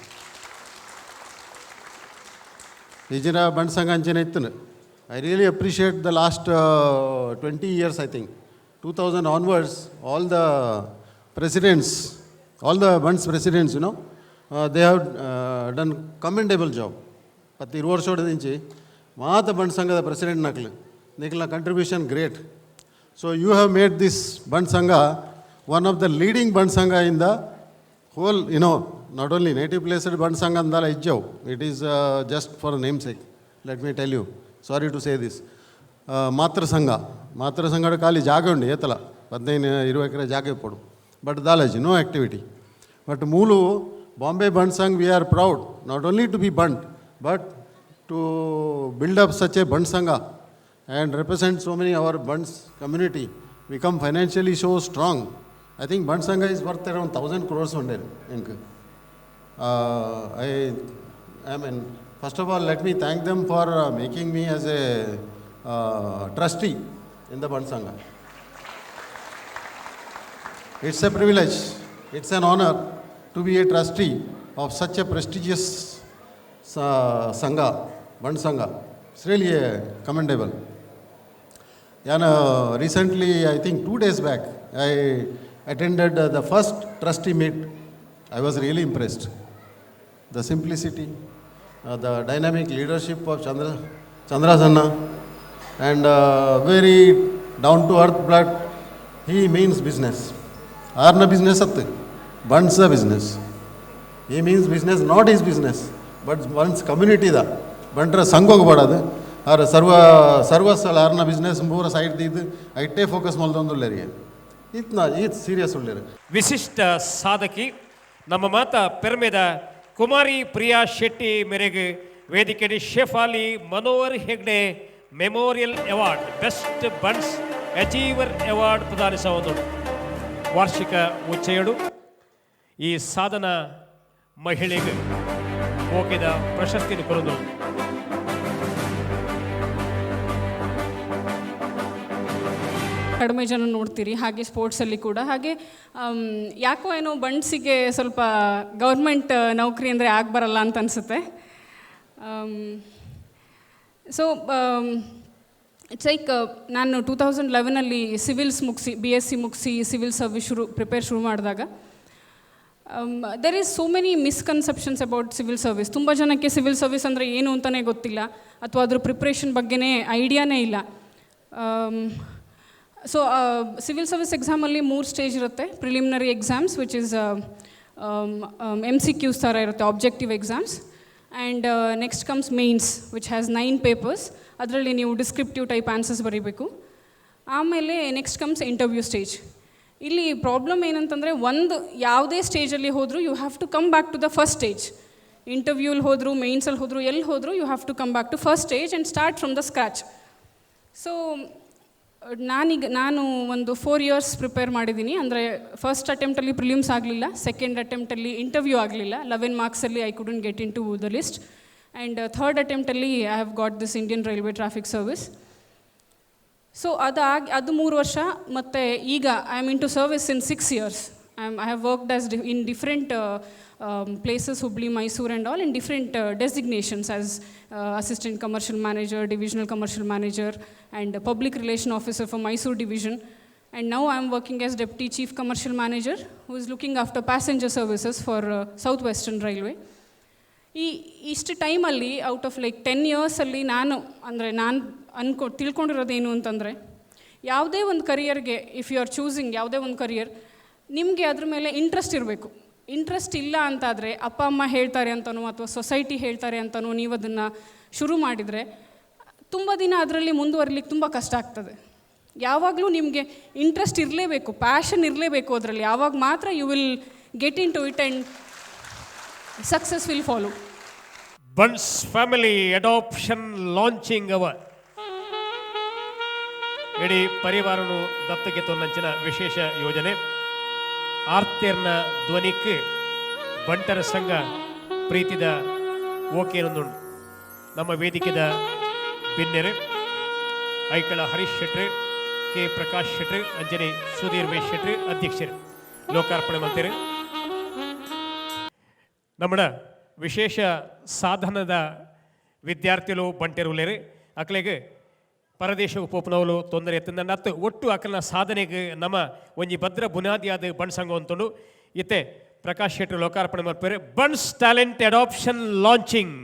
ಈಜಿನ ಬಂಡ್ ಸಂಘ ಅಂಚನೆ ಇತ್ತು. I really appreciate the last 20 years, I think. 2000 onwards, all the presidents, all the Bunts presidents, they have done commendable job. But the road showed the Mahatha Bunts Sangha, the president Nakle, Nikla contribution great. So you have made this Bunts Sangha one of the leading Bunts Sangha in the whole, not only native placed Bunts Sangha andala ijjav. It is just for a namesake. Let me tell you. Sorry to say this. ಮಾತೃ ಸಂಘದ ಖಾಲಿ ಜಾಗ ಉಂಡು ಏತಲ 15-20 acre ಜಾಗ ಇಪ್ಪಡು but ದಾಲಾಜಿ no activity. But ಮೂಲು Bombay Bunt Sangh we are proud not only to be Bunt but to build up such a Bunt Sangha and represent so many our Bunts community become financially so strong. I think Bunt Sangha is worth around 1000 crores ಉಂಡೇನು ಇಂಕ್. I mean, first of all, let me thank them for making me as a trustee in the Bunts Sangha. It's a privilege, it's an honor to be a trustee of such a prestigious Sangha, Bunts Sangha. It's really commendable. And recently, I think 2 days back, I attended the first trustee meet. I was really impressed. The simplicity, the dynamic leadership of Chandrasanna, and very down to earth blood. He means business. Arna business attu, Bunts business. He means business, not his business, but Bunts community da. Buntra sangha badadu. Ar sarva sal arna business pura side didu. Itte focus maldomdulleriye. Itna serious ullere. ವಿಶಿಷ್ಟ ಸಾಧಕಿ ನಮ್ಮ ಮಾತಾ ಪೆರ್ಮೆದ ಕುಮಾರಿ ಪ್ರಿಯಾ ಶೆಟ್ಟಿ ಮೇರೆಗೆ ವೇದಿಕೆಯಲ್ಲಿ Shefali Manohar Hegde memorial award best Bunts achiever award ಪ್ರದಾನಿಸುವುದು ವಾರ್ಷಿಕ ಉಚ್ಚೇಡು ಈ ಸಾಧನ ಮಹಿಳೆಗೆ ಹೋಗಿದ ಪ್ರಶಸ್ತಿಯನ್ನು ಕೊಡೋದು. ಕಡಿಮೆ ಜನ ನೋಡ್ತೀರಿ, ಹಾಗೆ ಸ್ಪೋರ್ಟ್ಸಲ್ಲಿ ಕೂಡ ಹಾಗೆ ಯಾಕೋ ಏನೋ ಬಂಟ್ಸಿಗೆ ಸ್ವಲ್ಪ ಗೌರ್ಮೆಂಟ್ ನೌಕರಿ ಅಂದರೆ ಆಗಬರಲ್ಲ ಅಂತ ಅನಿಸುತ್ತೆ. ಸೊ ಇಟ್ಸ್ ಲೈಕ್ ನಾನು 2011 ಸಿವಿಲ್ಸ್ ಮುಗಿಸಿ BSc ಮುಗಿಸಿ ಸಿವಿಲ್ ಸರ್ವಿಸ್ ಪ್ರಿಪೇರ್ ಶುರು ಮಾಡಿದಾಗ there is so many misconceptions about civil service. ತುಂಬ ಜನಕ್ಕೆ ಸಿವಿಲ್ ಸರ್ವಿಸ್ ಅಂದರೆ ಏನು ಅಂತಲೇ ಗೊತ್ತಿಲ್ಲ, ಅಥವಾ ಅದ್ರ ಪ್ರಿಪ್ರೇಷನ್ ಬಗ್ಗೆನೇ ಐಡಿಯಾನೇ ಇಲ್ಲ. ಸೊ ಸಿವಿಲ್ ಸರ್ವಿಸ್ ಎಕ್ಸಾಮಲ್ಲಿ 3 ಸ್ಟೇಜ್ ಇರುತ್ತೆ. Preliminary exams which is MCQs ಥರ ಇರುತ್ತೆ, objective exams. And next comes mains which has 9 papers. ಅದರಲ್ಲಿ ನೀವು ಡಿಸ್ಕ್ರಿಪ್ಟಿವ್ ಟೈಪ್ ಆನ್ಸರ್ಸ್ ಬರೀಬೇಕು. ಆಮೇಲೆ ನೆಕ್ಸ್ಟ್ ಕಮ್ಸ್ ಇಂಟರ್ವ್ಯೂ ಸ್ಟೇಜ್. ಇಲ್ಲಿ ಪ್ರಾಬ್ಲಮ್ ಏನಂತಂದರೆ, ಒಂದು ಯಾವುದೇ ಸ್ಟೇಜಲ್ಲಿ ಹೋದರೂ you have to come back to the first stage. ಇಂಟರ್ವ್ಯೂಲ್ಲಿ ಹೋದರೂ, ಮೇನ್ಸಲ್ಲಿ ಹೋದರೂ, ಎಲ್ಲಿ ಹೋದರೂ you have to come back to first stage and start from the scratch. So ನಾನು ಒಂದು 4 years ಪ್ರಿಪೇರ್ ಮಾಡಿದ್ದೀನಿ. ಅಂದರೆ ಫಸ್ಟ್ ಅಟೆಂಪ್ಟಲ್ಲಿ ಪ್ರಿಲಿಮ್ಸ್ ಆಗಲಿಲ್ಲ, ಸೆಕೆಂಡ್ ಅಟೆಂಪ್ಟಲ್ಲಿ ಇಂಟರ್ವ್ಯೂ ಆಗಲಿಲ್ಲ. 11 marksಲ್ಲಿ I couldn't get in to the list. And third ಅಟೆಂಪ್ಟಲ್ಲಿ I have got this Indian railway traffic service. So ಅದು 3 ವರ್ಷ. ಮತ್ತು ಈಗ I am in to service in 6 years. I have worked as in different places, Hubli, Mysore and all, in different designations as Assistant Commercial Manager, Divisional Commercial Manager and Public Relation Officer for Mysore Division. And now I am working as Deputy Chief Commercial Manager who is looking after passenger services for South Western Railway. ಇಷ್ಟು ಟೈಮಲ್ಲಿ out of like 10 years ನಾನು ತಿಳ್ಕೊಂಡಿರೋದೇನು ಅಂತಂದರೆ, ಯಾವುದೇ ಒಂದು ಕರಿಯರ್ಗೆ if you are choosing ಯಾವುದೇ ಒಂದು career, ನಿಮಗೆ ಅದ್ರ ಮೇಲೆ ಇಂಟ್ರೆಸ್ಟ್ ಇರಬೇಕು. ಇಂಟ್ರೆಸ್ಟ್ ಇಲ್ಲ ಅಂತಾದರೆ, ಅಪ್ಪ ಅಮ್ಮ ಹೇಳ್ತಾರೆ ಅಂತನೋ ಅಥವಾ ಸೊಸೈಟಿ ಹೇಳ್ತಾರೆ ಅಂತನೋ ನೀವು ಅದನ್ನು ಶುರು ಮಾಡಿದರೆ ತುಂಬ ದಿನ ಅದರಲ್ಲಿ ಮುಂದುವರಿಲಿಕ್ಕೆ ತುಂಬ ಕಷ್ಟ ಆಗ್ತದೆ. ಯಾವಾಗಲೂ ನಿಮಗೆ ಇಂಟ್ರೆಸ್ಟ್ ಇರಲೇಬೇಕು, ಪ್ಯಾಷನ್ ಇರಲೇಬೇಕು ಅದರಲ್ಲಿ. ಆವಾಗ ಮಾತ್ರ you will get in to it and success will follow. Bunts family adoption launching ಅವರ್ ಇಡೀ ಪರಿವಾರನು ದತ್ತಕ್ಕೆ ತೊನ್ನಂಚಿನ ವಿಶೇಷ ಯೋಜನೆ. ಆರ್ತೆರ್ನ ಧ್ವನಿಕ್ ಬಂಟರ ಸಂಘ ಪ್ರೀತಿದ ಓಕೆನೊಂದು ನಮ್ಮ ವೇದಿಕೆದ ಭಿನ್ನೆರೆ ಐಕಳ ಹರೀಶ್ ಶೆಟ್ರಿ, ಕೆ ಪ್ರಕಾಶ್ ಶೆಟ್ರಿ, ಅಂಜನೆ ಸುಧೀರ್ ವೇಶ್ ಶೆಟ್ರಿ ಅಧ್ಯಕ್ಷರು ಲೋಕಾರ್ಪಣೆ ಮಾಡ್ತಾರೆ. ನಮ್ಮ ವಿಶೇಷ ಸಾಧನದ ವಿದ್ಯಾರ್ಥಿಗಳು ಬಂಟೆರುಲೇರಿ ಅಕ್ಲೆಗೆ ಪರದೇಶ ಉಪೋಪನವಲು ತೊಂದರೆ ಎತ್ತಂದ ಅತ್ತು ಒಟ್ಟು ಅಕ್ಕನ ಸಾಧನೆಗೆ ನಮ್ಮ ಒಂಜಿ ಭದ್ರ ಬುನಾದಿಯಾದ ಬಂಡ್ ಸಂಘ ಅಂತಂದು ಇತ್ತೆ ಪ್ರಕಾಶ್ ಶೆಟ್ಟಿ ಲೋಕಾರ್ಪಣೆ ಮಾಡ್ತಾರೆ. Bunts talent adoption launching.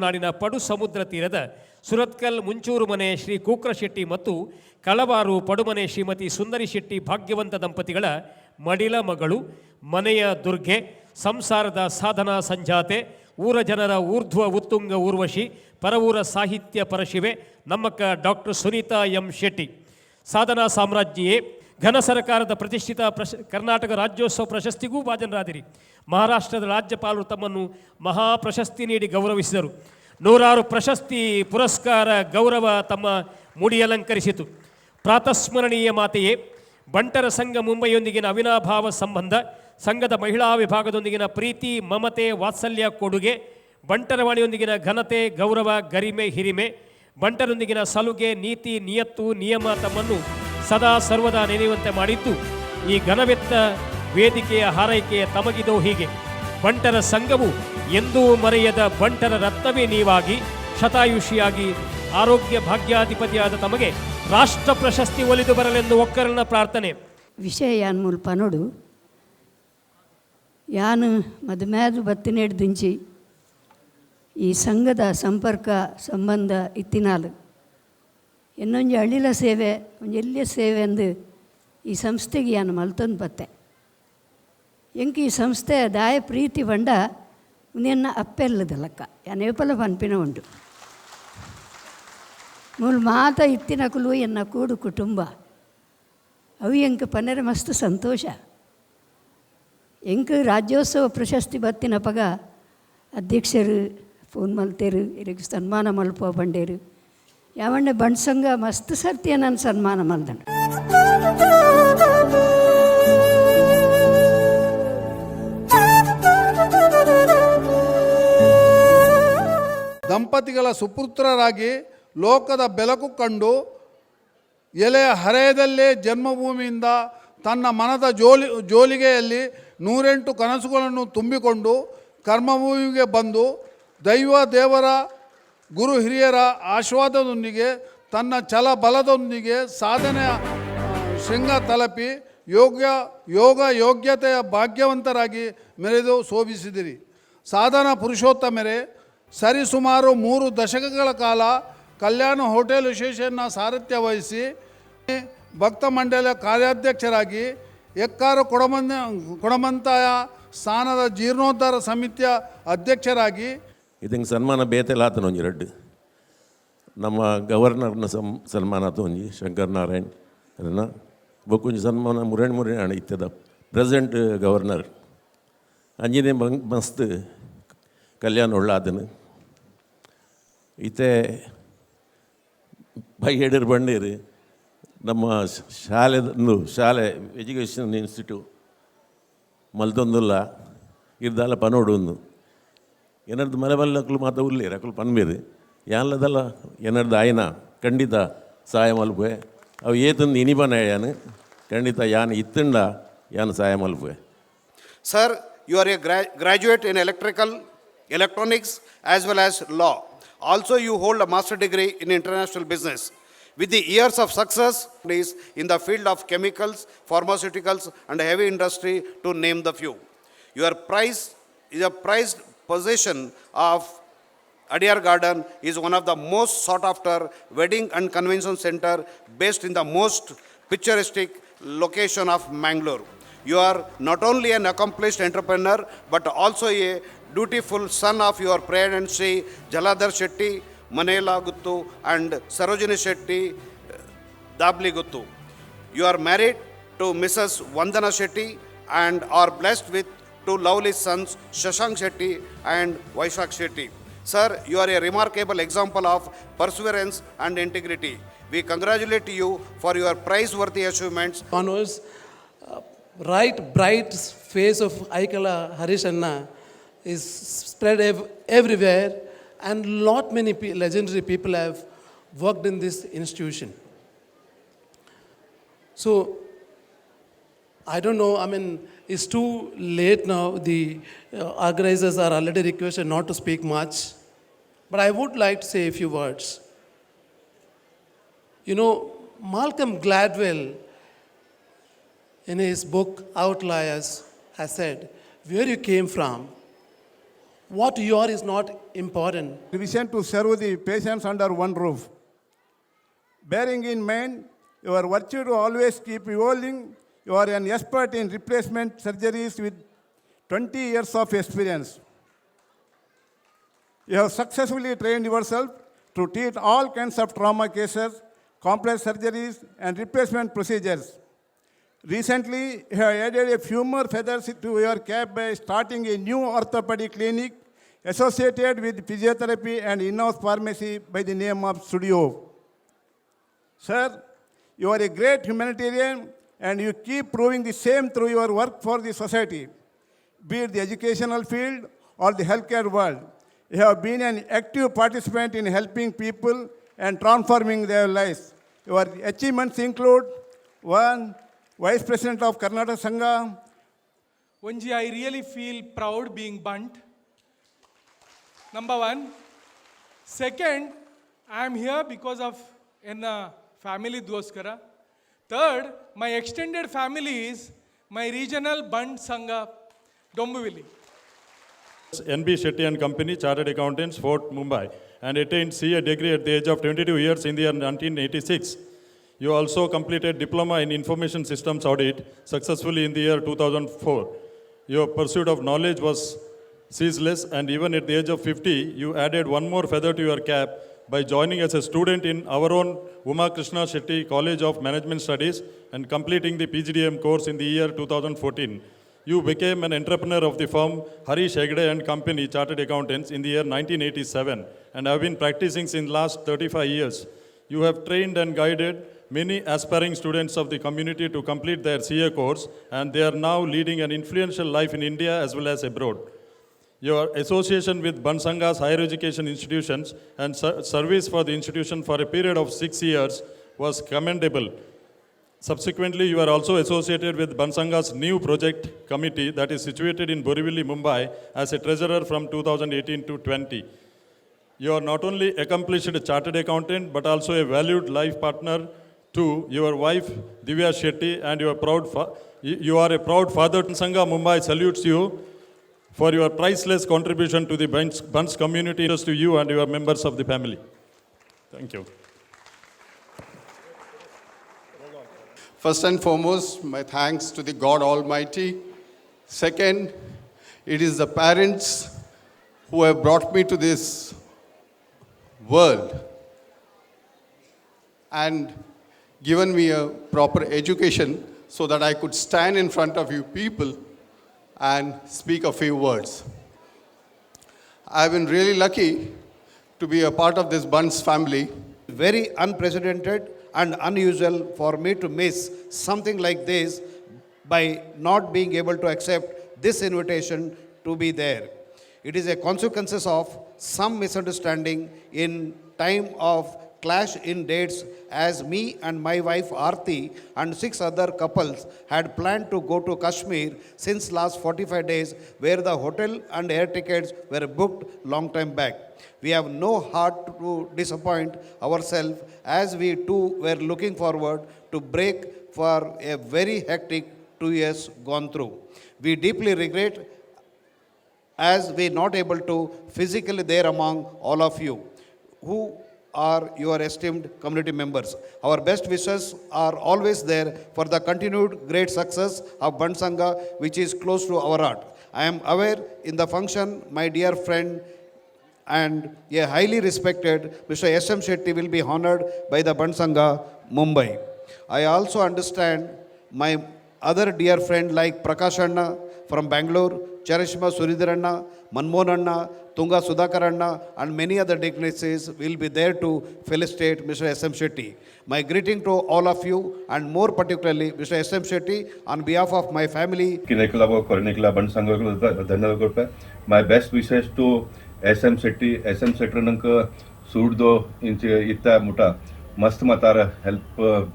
ತಮಿಳುನಾಡಿನ ಪಡು ಸಮುದ್ರ ತೀರದ ಸುರತ್ಕಲ್ ಮುಂಚೂರು ಮನೆ ಶ್ರೀ ಕೂಕ್ರ ಶೆಟ್ಟಿ ಮತ್ತು ಕಳವಾರು ಪಡುಮನೆ ಶ್ರೀಮತಿ ಸುಂದರಿ ಶೆಟ್ಟಿ ಭಾಗ್ಯವಂತ ದಂಪತಿಗಳ ಮಡಿಲ ಮಗಳು, ಮನೆಯ ದುರ್ಗೆ, ಸಂಸಾರದ ಸಾಧನಾ ಸಂಜಾತೆ, ಊರ ಜನರ ಊರ್ಧ್ವ ಉತ್ತುಂಗ ಊರ್ವಶಿ, ಪರವೂರ ಸಾಹಿತ್ಯ ಪರಶಿವೆ ನಮ್ಮಕ್ಕ ಡಾಕ್ಟರ್ ಸುನೀತಾ ಎಂ ಶೆಟ್ಟಿ. ಸಾಧನಾ ಸಾಮ್ರಾಜ್ಞಿಯೇ, ಘನ ಸರ್ಕಾರದ ಪ್ರತಿಷ್ಠಿತ ಕರ್ನಾಟಕ ರಾಜ್ಯೋತ್ಸವ ಪ್ರಶಸ್ತಿಗೂ ಭಾಜನರಾದಿರಿ. ಮಹಾರಾಷ್ಟ್ರದ ರಾಜ್ಯಪಾಲರು ತಮ್ಮನ್ನು ಮಹಾ ಪ್ರಶಸ್ತಿ ನೀಡಿ ಗೌರವಿಸಿದರು. ನೂರಾರು ಪ್ರಶಸ್ತಿ, ಪುರಸ್ಕಾರ, ಗೌರವ ತಮ್ಮ ಮುಡಿಯಲಂಕರಿಸಿತು. ಪ್ರಾತಸ್ಮರಣೀಯ ಮಾತೆಯೇ, ಬಂಟರ ಸಂಘ ಮುಂಬೈಯೊಂದಿಗಿನ ಅವಿನಾಭಾವ ಸಂಬಂಧ, ಸಂಘದ ಮಹಿಳಾ ವಿಭಾಗದೊಂದಿಗಿನ ಪ್ರೀತಿ, ಮಮತೆ, ವಾತ್ಸಲ್ಯ ಕೊಡುಗೆ, ಬಂಟರವಾಣಿಯೊಂದಿಗಿನ ಘನತೆ, ಗೌರವ, ಗರಿಮೆ, ಹಿರಿಮೆ, ಬಂಟರೊಂದಿಗಿನ ಸಲುಗೆ, ನೀತಿ, ನಿಯತ್ತು, ನಿಯಮ ತಮ್ಮನ್ನು ಸದಾ ಸರ್ವದಾ ನೆನೆಯುವಂತೆ ಮಾಡಿದ್ದು ಈ ಘನವೆತ್ತ ವೇದಿಕೆಯ ಹಾರೈಕೆಯ ತಮಗಿದೋ ಹೀಗೆ. ಬಂಟರ ಸಂಘವು ಎಂದೂ ಮರೆಯದ ಬಂಟರ ರತ್ನವೇ ನೀವಾಗಿ ಶತಾಯುಷಿಯಾಗಿ ಆರೋಗ್ಯ ಭಾಗ್ಯಾಧಿಪತಿಯಾದ ತಮಗೆ ರಾಷ್ಟ್ರ ಪ್ರಶಸ್ತಿ ಒಲಿದು ಬರಲೆಂದು ಒಕ್ಕರನ ಪ್ರಾರ್ಥನೆ. ವಿಷಯ ಯಾನ್ ಮುಲ್ಪ ನೋಡು, ಯಾನು ಮದುಮ್ಯಾದು ಬತ್ತಿನೇಡು ದಿಂಚಿ ಈ ಸಂಘದ ಸಂಪರ್ಕ ಸಂಬಂಧ ಇತ್ತಿನಾಲು ಇನ್ನೊಂದು ಅಳಿಲ ಸೇವೆ ಒಂದು ಎಲ್ಲಿಯ ಸೇವೆ ಅಂದು ಈ ಸಂಸ್ಥೆಗೆ ಯಾನು ಮಲ್ತೊಂದು ಬತ್ತೆ. ಎಂಕಿ ಈ ಸಂಸ್ಥೆ ದಾಯ ಪ್ರೀತಿ ಬಂಡ ಉನ್ನ ಅಪ್ಪೆಲ್ಲದಲ್ಲಕ್ಕ ಯಾನು ಏಪಲ ಪನ್ಪಿನ ಉಂಟು. ಮೂಲು ಮಾತ ಇತ್ತಿನಕಲು ಎನ್ನ ಕೂಡು ಕುಟುಂಬ ಅವು ಎಂಕ ಪನ್ನೆರೆ ಮಸ್ತ್ ಸಂತೋಷ. ಎಂಕ ರಾಜ್ಯೋತ್ಸವ ಪ್ರಶಸ್ತಿ ಬತ್ತಿನ ಪಗ ಅಧ್ಯಕ್ಷರು ಫೋನ್ ಮಲ್ತೇರು, ಇದಕ್ಕೆ ಸನ್ಮಾನ ಮಲ್ಪುವ ಬಂಡೇರು. ಯಾವಣ್ಣೆ ಬಂಟ್ ಸಂಘ ಮಸ್ತ್ ಸರ್ತಿಯ ನಾನು ಸನ್ಮಾನ ಮಲ್ದಂಡು. ದಂಪತಿಗಳ ಸುಪುತ್ರರಾಗಿ ಲೋಕದ ಬೆಳಕು ಕಂಡು ಎಲೆಯ ಹರೆಯದಲ್ಲೇ ಜನ್ಮಭೂಮಿಯಿಂದ ತನ್ನ ಮನದ ಜೋಲಿಗೆಯಲ್ಲಿ 108 ಕನಸುಗಳನ್ನು ತುಂಬಿಕೊಂಡು ಕರ್ಮಭೂಮಿಗೆ ಬಂದು ದೈವ ದೇವರ ಗುರು ಹಿರಿಯರ ಆಶೀರ್ವಾದದೊಂದಿಗೆ ತನ್ನ ಛಲ ಬಲದೊಂದಿಗೆ ಸಾಧನೆಯ ಶೃಂಗ ತಲುಪಿ ಯೋಗ್ಯತೆಯ ಭಾಗ್ಯವಂತರಾಗಿ ಮೆರೆದು ಶೋಭಿಸಿದಿರಿ. ಸಾಧನಾ ಪುರುಷೋತ್ತಮರೇ, ಸರಿಸುಮಾರು 3 ದಶಕಗಳ ಕಾಲ ಕಲ್ಯಾಣ ಹೋಟೆಲ್ ಅಸೋಸಿಯೇಷನ್ನ ಸಾರಥ್ಯ ವಹಿಸಿ ಭಕ್ತ ಮಂಡಳಿಯ ಕಾರ್ಯಾಧ್ಯಕ್ಷರಾಗಿ ಎಕ್ಕಾರು ಕೊಡಮಂತಾಯ ಸ್ಥಾನದ ಜೀರ್ಣೋದ್ಧಾರ ಸಮಿತಿಯ ಅಧ್ಯಕ್ಷರಾಗಿ ಇದಂಗೆ ಸನ್ಮಾನ ಬೇತೆಲಾತನ ಒಂಜಿ ರಡ್ಡು ನಮ್ಮ ಗವರ್ನರ್ನ ಸನ್ಮಾನ ಒಂಜಿ ಶಂಕರ್ ನಾರಾಯಣ್ ಅದನ್ನು ಬೊಕ್ಕೊಂಜಿ ಸನ್ಮಾನ ಮುರಣ್ ಹಣ ಇತ್ತದ ಪ್ರೆಸೆಂಟ್ ಗವರ್ನರ್ ಅಂಜಿನೇ ಮಸ್ತ್ ಕಲ್ಯಾಣ ಒಳ್ಳಾದನು ಇತ್ತೆ ಬೈಯೆಡರ್ ಬಂಡೇರು ನಮ್ಮ ಶಾಲೆ ಎಜುಕೇಷನ್ ಇನ್ಸ್ಟಿಟ್ಯೂಟ್ ಮಲ್ತೊಂದುಲ್ಲ ಇರ್ದಾಲ ಪನೋಡು ಒಂದು ಏನರ್ದು ಮಲೆ ಬಲ್ಲಕ್ಕಲು ಮಾತ ಉಲ್ಲೇರು ಅಕ್ಕಲು ಪನ್ಬೇರು ಯಾನ್ಲದಲ್ಲ ಏನರ್ದು ಆಯ್ನ ಖಂಡಿತ ಸಹಾಯ ಮಲ್ಪುವೆ ಅವು ಏತಂದು ಇನಿಬನ ಯಾನು ಖಂಡಿತ ಯಾನು ಇತ್ತಂಡ ಯಾನು ಸಹಾಯ ಮಲ್ಪುವೆ. Sir, you are a graduate in electronics as well as law. Also, you hold a master degree in international business. With the years of success in the field of chemicals, pharmaceuticals and heavy industry to name the few. Your prize is a prized possession of Adyar Garden is one of the most sought after wedding and convention center based in the most picturesque location of Mangalore. You are not only an accomplished entrepreneur but also a dutiful son of your parents Sri Jaladhar Shetty Manela Guttu and Sarojini Shetty Dabli Guttu. You are married to Mrs. Vandana Shetty and are blessed with 2 lovely sons, Shashank Shetty and Vaishak Shetty. Sir, you are a remarkable example of perseverance and integrity. We congratulate you for your praiseworthy achievements. Honors, bright face of Aikala Harish Anna is spread everywhere, and lot many legendary people have worked in this institution. So, I don't know, I mean, it's too late now. The organizers are already requested not to speak much. But I would like to say a few words. You know, Malcolm Gladwell, in his book Outliers, has said, where you came from, what you are is not important. Vision to serve the patients under one roof. Bearing in mind your virtue to always keep evolving, you are an expert in replacement surgeries with 20 years of experience. You have successfully trained yourself to treat all kinds of trauma cases, complex surgeries, and replacement procedures. Recently, you have added a few more feathers to your cap by starting a new orthopedic clinic associated with physiotherapy and in-house pharmacy by the name of Studio. Sir, you are a great humanitarian and you keep proving the same through your work for the society, be it the educational field or the healthcare world. You have been an active participant in helping people and transforming their lives. Your achievements include 1. Vice President of Karnataka Sangha. Onji, I really feel proud being Bunt. Number 1. Second, I am here because of family doskara. Third, my extended family is my regional Bunt Sangha, Dombivili. NB Shetty and Company, Chartered Accountants, Fort Mumbai, and attained CA degree at the age of 22 years in the year 1986. You also completed Diploma in Information Systems Audit successfully in the year 2004. Your pursuit of knowledge was ceaseless, and even at the age of 50, you added one more feather to your cap by joining as a student in our own Uma Krishna Shetty College of Management Studies and completing the PGDM course in the year 2014. You became an entrepreneur of the firm Harish Hegde and Company, Chartered Accountants, in the year 1987 and have been practicing since last 35 years. You have trained and guided many aspiring students of the community to complete their CA course, and they are now leading an influential life in India as well as abroad. Your association with Bunts Sangha's higher education institutions and service for the institution for a period of 6 years was commendable. Subsequently, you are also associated with Bunts Sangha's new project committee that is situated in Borivali, Mumbai as a treasurer from 2018 to 20. You are not only accomplished chartered accountant but also a valued life partner to your wife Divya Shetty, and you are a proud father. Sangha Mumbai salutes you for your priceless contribution to the Bunts community, just to you and your members of the family. Thank you. First and foremost, my thanks to the God Almighty. Second, it is the parents who have brought me to this world and given me a proper education so that I could stand in front of you people and speak a few words. I've been really lucky to be a part of this Bunts family. Very unprecedented and unusual for me to miss something like this by not being able to accept this invitation to be there. It is a consequences of some misunderstanding in time of clash in dates, as me and my wife Aarti and 6 other couples had planned to go to Kashmir since last 45 days, where the hotel and air tickets were booked long time back. We have no heart to disappoint ourselves, as we too were looking forward to break for a very hectic 2 years gone through. We deeply regret as we not able to physically there among all of you who are your esteemed community members. Our best wishes are always there for the continued great success of Bunts Sangha, which is close to our heart. I am aware in the function my dear friend and a highly respected Mr. S.M. Shetty will be honored by the Bunts Sangha, Mumbai. I also understand my other dear friend like Prakash Anna from Bangalore, Charishma Suridharanna, Manmohan Anna, Tunga Sudhakaranna, and many other dignitaries will be there to felicitate Mr. S.M. Shetty. My greeting to all of you, and more particularly Mr. S.M. Shetty, on behalf of my family. My best wishes to S.M. Shetty. S.M. Shetty nanka suit do inche itta muta mast matara help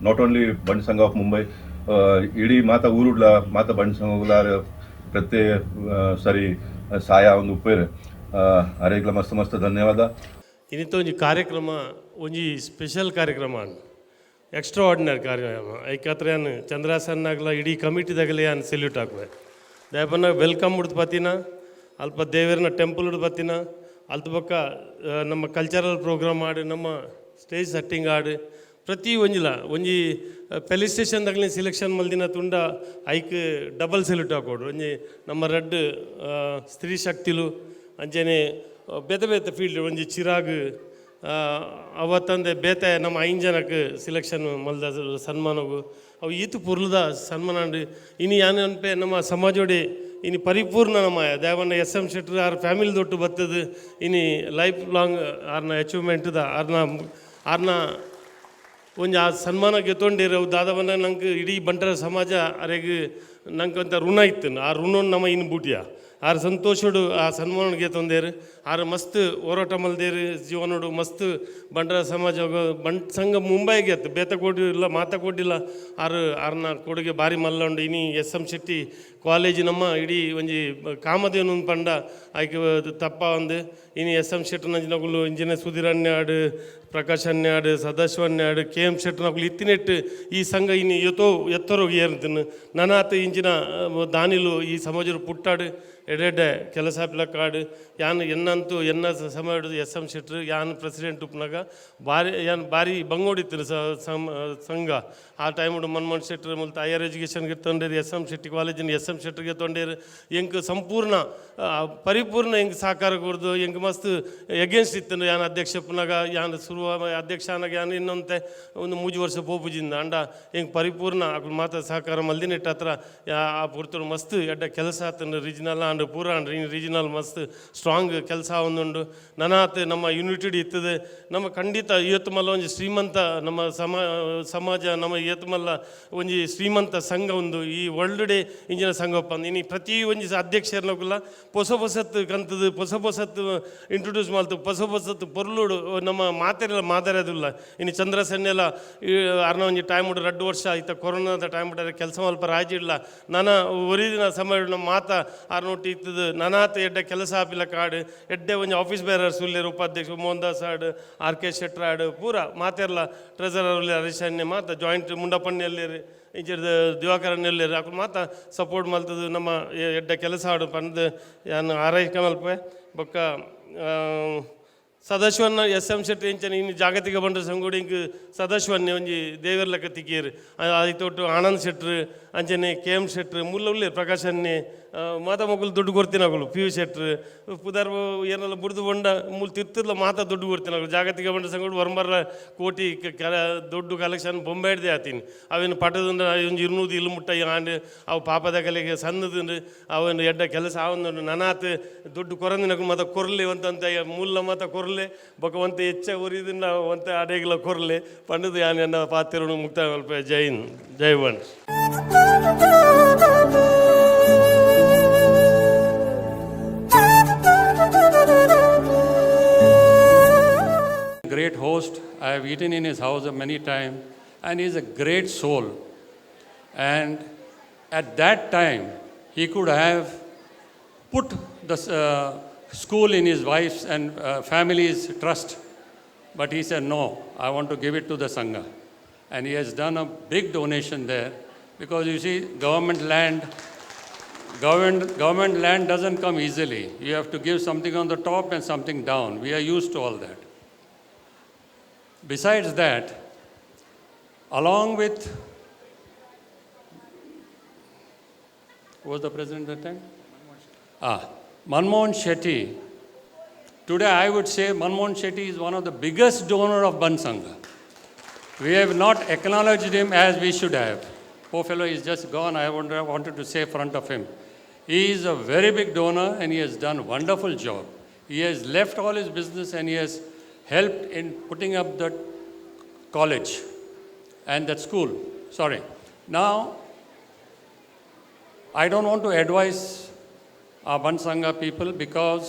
not only Bunts Sangha of Mumbai, idi mata urudla mata Bunts Sangha ಪ್ರತಿ ಸರಿ ಸಹಾಯ ಒಂದು ಉಪೇರ್ ಅರೆಗ್ಲ ಮಸ್ತ್ ಮಸ್ತ್ ಧನ್ಯವಾದ. ಇನ್ನಿತ ಒಂಜಿ ಕಾರ್ಯಕ್ರಮ ಒಂಜಿ ಸ್ಪೆಷಲ್ ಕಾರ್ಯಕ್ರಮ ಎಕ್ಸ್ಟ್ರಾ ಆರ್ಡಿನರಿ ಕಾರ್ಯಕ್ರಮ ಐಕತ್ರ ಏನು ಚಂದ್ರಾಸನ್ನಾಗಲ ಇಡೀ ಕಮಿಟಿದಾಗಲೇ ಏನು ಸೆಲ್ಯೂಟ್ ಹಾಕುವೆ ದಯಪನ್ನ ವೆಲ್ಕಮ್ ಮುಡ್ದು ಪತ್ತಿನ ಅಲ್ಪ ದೇವರನ್ನ ಟೆಂಪಲ್ ಬತ್ತಿನ ಅಲ್ಪ ಪಕ್ಕ ನಮ್ಮ ಕಲ್ಚರಲ್ ಪ್ರೋಗ್ರಾಮ್ ಆಡು ನಮ್ಮ ಸ್ಟೇಜ್ ಸೆಟ್ಟಿಂಗ್ ಆಡು ಪ್ರತಿ ಒಂಜಿಲ ಒಂಜಿ ಪೊಲೀಸ್ ಸ್ಟೇಷನ್ದಾಗಲಿ ಸೆಲೆಕ್ಷನ್ ಮಲ್ದಿನ ತುಂಡ ಐಕ್ ಡಬಲ್ ಸೆಲ್ಯೂಟ್ ಹಾಕೋಡು ಒಂಜಿ ನಮ್ಮ ರೆಡ್ ಸ್ತ್ರೀ ಶಕ್ತಿಲು ಅಂಚನೆ ಬೇತೆ ಬೇತೆ ಫೀಲ್ಡ್ ಒಂಜಿ ಚಿರಾಗ್ ಅವತ್ತಂದೆ ಬೇತೆ ನಮ್ಮ 5 ಜನಕ್ಕೆ ಸೆಲೆಕ್ಷನ್ ಮಲ್ದ ಸನ್ಮಾನಗು ಅವು ಈತು ಪುರ್ಲದ ಸನ್ಮಾನ ಇನಿ ಯಾನ್ ಅನ್ಪೆ ನಮ್ಮ ಸಮಾಜೋಡೆ ಇನಿ ಪರಿಪೂರ್ಣ ನಮ್ಮ ದೇವಣ್ಣ SM ಶೆಟ್ರು ಆರ್ ಫ್ಯಾಮಿಲಿ ದೊಟ್ಟು ಬತ್ತದು ಇನಿ ಲೈಫ್ ಲಾಂಗ್ ಆರ್ನ ಅಚೀವ್ಮೆಂಟ್ದ ಆರ್ನ ಒಂಜಿ ಆ ಸನ್ಮಾನ ಗೆತ್ತೊಂಡಿರ ದಾದವನ್ನ ನಂಗೆ ಇಡೀ ಬಂಟರ ಸಮಾಜ ಅರೆಗೆ ನಂಗೆ ಅಂತ ಋಣ ಇತ್ತು ಆ ಋಣ ನಮ್ಮ ಇನ್ನು ಬೂಟಿಯ ಆರು ಸಂತೋಷಡು ಆ ಸನ್ಮಾನ ಗೆತ್ತೊಂದೇರು ಆರು ಮಸ್ತ್ ಹೋರಾಟ ಮಲ್ದೇರು ಜೀವನೋಡು ಮಸ್ತ್ ಬಂಟರ ಸಮಾಜ ಬಂಟ್ ಸಂಘ ಮುಂಬೈಗೆ ಎತ್ತು ಬೇತ ಕೊಡಿಲ್ಲ ಮಾತ ಕೊಡ್ಡಿಲ್ಲ ಆರ್ನ ಕೊಡುಗೆ ಭಾರಿ ಮಲ್ಲೊಂಡು ಇನಿ SM ಶೆಟ್ಟಿ ಕಾಲೇಜ್ ನಮ್ಮ ಇಡೀ ಒಂಜಿ ಕಾಮಧೇನು ಪಂಡ ಆಯ್ಕೆ ತಪ್ಪ ಒಂದು ಇನಿ SM ಶೆಟ್ಟಿ ನಂಜಿನಗುಲು ಇಂಜಿನ ಸುಧೀರಣ್ಯ ಆಡು ಪ್ರಕಾಶ್ ಅನ್ಯಾಡು ಸದಾಶಿವ ಅನ್ಯಾಡು KM ಶೆಟ್ಟಿ ಇತ್ತಿನೆಟ್ಟು ಈ ಸಂಘ ಇನ್ನು ಎತ್ತರೋಗಿ ಏರ್ತೀನಿ ನನಾತ ಇಂಚಿನ ದಾನಿಲು ಈ ಸಮಾಜರು ಪುಟ್ಟಾಡು ಎಡೆಡ್ಡೆ ಕೆಲಸ ಕಾಡು ಯಾನ್ ಎನ್ನಂತೂ ಎನ್ನ ಸಮಯ SM ಶೆಟ್ರು ಯಾನ್ ಪ್ರೆಸಿಡೆಂಟ್ ಉಪ್ನಾಗ ಭಾರಿ ಬಂಗೋಡಿತ್ತು ಸಂಘ ಆ ಟೈಮ್ ಮನ್ಮೋಹನ್ ಶೆಟ್ರು ಮತ್ತು ಹೈಯರ್ ಎಜುಕೇಷನ್ಗೆ ತೊಂಡೇರು SM ಶೆಟ್ಟಿ ಕಾಲೇಜಿನ SM ಶೆಟ್ರಿಗೆ ತೊಂಡೇರು ಎಂಕ್ ಸಂಪೂರ್ಣ ಪರಿಪೂರ್ಣ ಹೆಂಗೆ ಸಾಕಾರ ಕೊಡ್ದು ಹೆಂಗೆ ಮಸ್ತ್ ಎಗೇನ್ಸ್ಟ್ ಇತ್ತು ಯಾನ್ ಅಧ್ಯಕ್ಷಪ್ಪನಾಗ ಯಾನ್ ಶುರು ಅಧ್ಯಕ್ಷ ಅನ್ನಾಗ ಯಾನ್ ಇನ್ನೊಂತೆ ಒಂದು 3 ವರ್ಷ ಪೋಪುಜಿಂದ ಅಂಡ ಹೆಂಗೆ ಪರಿಪೂರ್ಣ ಮಾತ ಸಹಕಾರ ಮಲ್ದಿನೆಟ್ಟು ಹತ್ರ ಆ ಪುರ್ತರು ಮಸ್ತ್ ಎಡ್ಡ ಕೆಲಸ ಆತನು ರೀಜನಲ್ ಅಂಡ್ ಪೂರ ಅಂಡ್ ರೀಜನಲ್ ಮಸ್ತ್ ಸ್ಟ್ರಾಂಗ್ ಕೆಲಸ ಒಂದುಂಡು ನನಾತ್ ನಮ್ಮ ಯೂನಿಟಿಡ್ ಇತ್ತದೆ ನಮ್ಮ ಖಂಡಿತ ಇವತ್ತು ಮಲ್ಲ ಒಂಜಿ ಶ್ರೀಮಂತ ನಮ್ಮ ಸಮಾಜ ನಮ್ಮ ಇವತ್ತು ಮಲ್ಲ ಒಂಜಿ ಶ್ರೀಮಂತ ಸಂಘ ಒಂದು ಈ ವರ್ಲ್ಡ್ ಡೇ ಇಂಜಿನ ಸಂಘ ಒಪ್ಪಂದು ಇನ್ನು ಪ್ರತಿ ಒಂಜಿ ಅಧ್ಯಕ್ಷರನಕುಲ್ಲ ಹೊಸತ್ತು ಕಂತದು ಹೊಸತ್ತು ಇಂಟ್ರೊಡ್ಯೂಸ್ ಮಾಡ್ತು ಹೊಸತ್ತು ಪೊರ್ಲುಡು ನಮ್ಮ ಮಾತಾಡೋದಿಲ್ಲ ಇನ್ನು ಚಂದ್ರಸೆನ್ನೆಲ್ಲ ಅರ್ನ ಒಂಜಿ ಟೈಮ್ ಉಂಟು 2 ವರ್ಷ ಆಯ್ತು ಕೊರೋನಾದ ಟೈಮ್ ಉಂಟು ಕೆಲಸ ಮಲ್ಪ ರಾಜಿಡ್ಲ ನನ್ನ ಒರಿದಿನ ಸಮಯ ನಮ್ಮ ಮಾತಾ ಆರ್ನೊಟ್ಟು ಇತ್ತದು ನನಾತ ಎಡ್ಡೆ ಕೆಲಸ ಆಪಿಲ್ಲ ಕಾಡು ಎಡ್ಡೆ ಒಂಜಿ ಆಫೀಸ್ ಬೇರರ್ಸ್ ಉಲ್ಲೇರು ಉಪಾಧ್ಯಕ್ಷ ಮೋಹನ್ ದಾಸ್ ಆಡು RK ಶೆಟ್ರ್ ಆಡು ಪೂರ ಮಾತೆರ್ಲ ಟ್ರೆಸರರ್ ಉಲ್ಲೇರು ಹರೀಶನ್ಯ ಮಾತ ಜಾಯಿಂಟ್ ಮುಂಡಪಣ್ಣೆಲ್ಲೇರು ಇಂಚಿದ ದಿವಾಕರನ್ನೆಲ್ಲೇರು ಅಕ್ಕ ಮಾತ ಸಪೋರ್ಟ್ ಮಲ್ತದು ನಮ್ಮ ಎಡ್ಡ ಕೆಲಸ ಆಡು ಪಂದು ಯಾನು ಆರೈಕೆ ಮಲ್ಪೆ ಬೊಕ್ಕ ಸದಾಶಿವನ್ನ SM ಶೆಟ್ಟಿ ಇಂಚನೆ ಇನ್ನು ಜಾಗತಿಕ ಬಂಡ ಸಂಗೋಡಿ ಇಂಕ್ ಸದಾಶಿವನ್ನೇ ಒಂಜಿ ದೇವರ ಲೆಕ್ಕ ತಿಕ್ಕೇರು ಆಯ್ತೊಟ್ಟು ಆನಂದ್ ಶೆಟ್ರು ಅಂಚನೆ KM ಶೆಟ್ರು ಮುಲ್ಲ ಉಳ್ಳೇ ಪ್ರಕಾಶನ್ನೇ ಮಾತ ಮಕ್ಕಳು ದುಡ್ಡು ಕೊಡ್ತೀನಾಗಲು PU ಶೆಟ್ರು ಪುದರ್ ಏನೆಲ್ಲ ಬುಡ್ದು ಬಂಡ ಮೂಲ ತಿರ್ತಿರ್ಲ ಮಾತ ದುಡ್ಡು ಕೊಡ್ತೀನಾಗಲು ಜಾಗತಿಕ ಬಂಡ ಸಂಗೋಡಿ ವರ್ಮರ ಕೋಟಿ ದೊಡ್ಡ ಕಲೆಕ್ಷನ್ ಬೊಂಬೆ ಹಿಡ್ದೆ ಆತೀನಿ ಅವೇನು ಪಟದಿಂದ ಒಂದು 200 ಇಲ್ಲಿ ಮುಟ್ಟ ಆಂಡು ಅವು ಪಾಪದ ಕಲೆಗೆ ಸಣ್ಣದು ಅವನು ಎಡ್ಡ ಕೆಲಸ ಅವನು ನನಾತ್ ದುಡ್ಡು ಕೊರಂದಿನಕು ಮಾತ ಕೊರ್ಲಿ ಅಂತಂತ ಮೂಲ ಮಾತ ಕೊರ್ಲೆ ಬೊಕ ಒಂತ ಹೆಚ್ಚ ಉರಿದಿಂದ ಒಂತ ಅಡೆಗಿಲ್ಲ ಕೊರ್ಲೆ ಪಂಡದು ಯಾನ್ ಎನ್ನ ಪಾತಿರೋಣ ಮುಕ್ತ ಮಲ್ಪ ಜೈ ಬಂಟ್. Great host. I have eaten in his house many times, and he is a great soul. And at that time, he could have put the school in his wife's and family's trust, but he said, no, I want to give it to the Sangha. And he has done a big donation there, because you see, government land doesn't come easily. You have to give something on the top and something down. We are used to all that. Besides that, along with, who was the president at that time? Manmohan Shetty. Today I would say Manmohan Shetty is one of the biggest donor of Bunts Sangha. We have not acknowledged him as we should have. Poor fellow is just gone. I wanted to say in front of him. He is a very big donor and he has done a wonderful job. He has left all his business and he has helped in putting up that college and that school. Sorry. Now, I don't want to advise our Bunts Sangha people because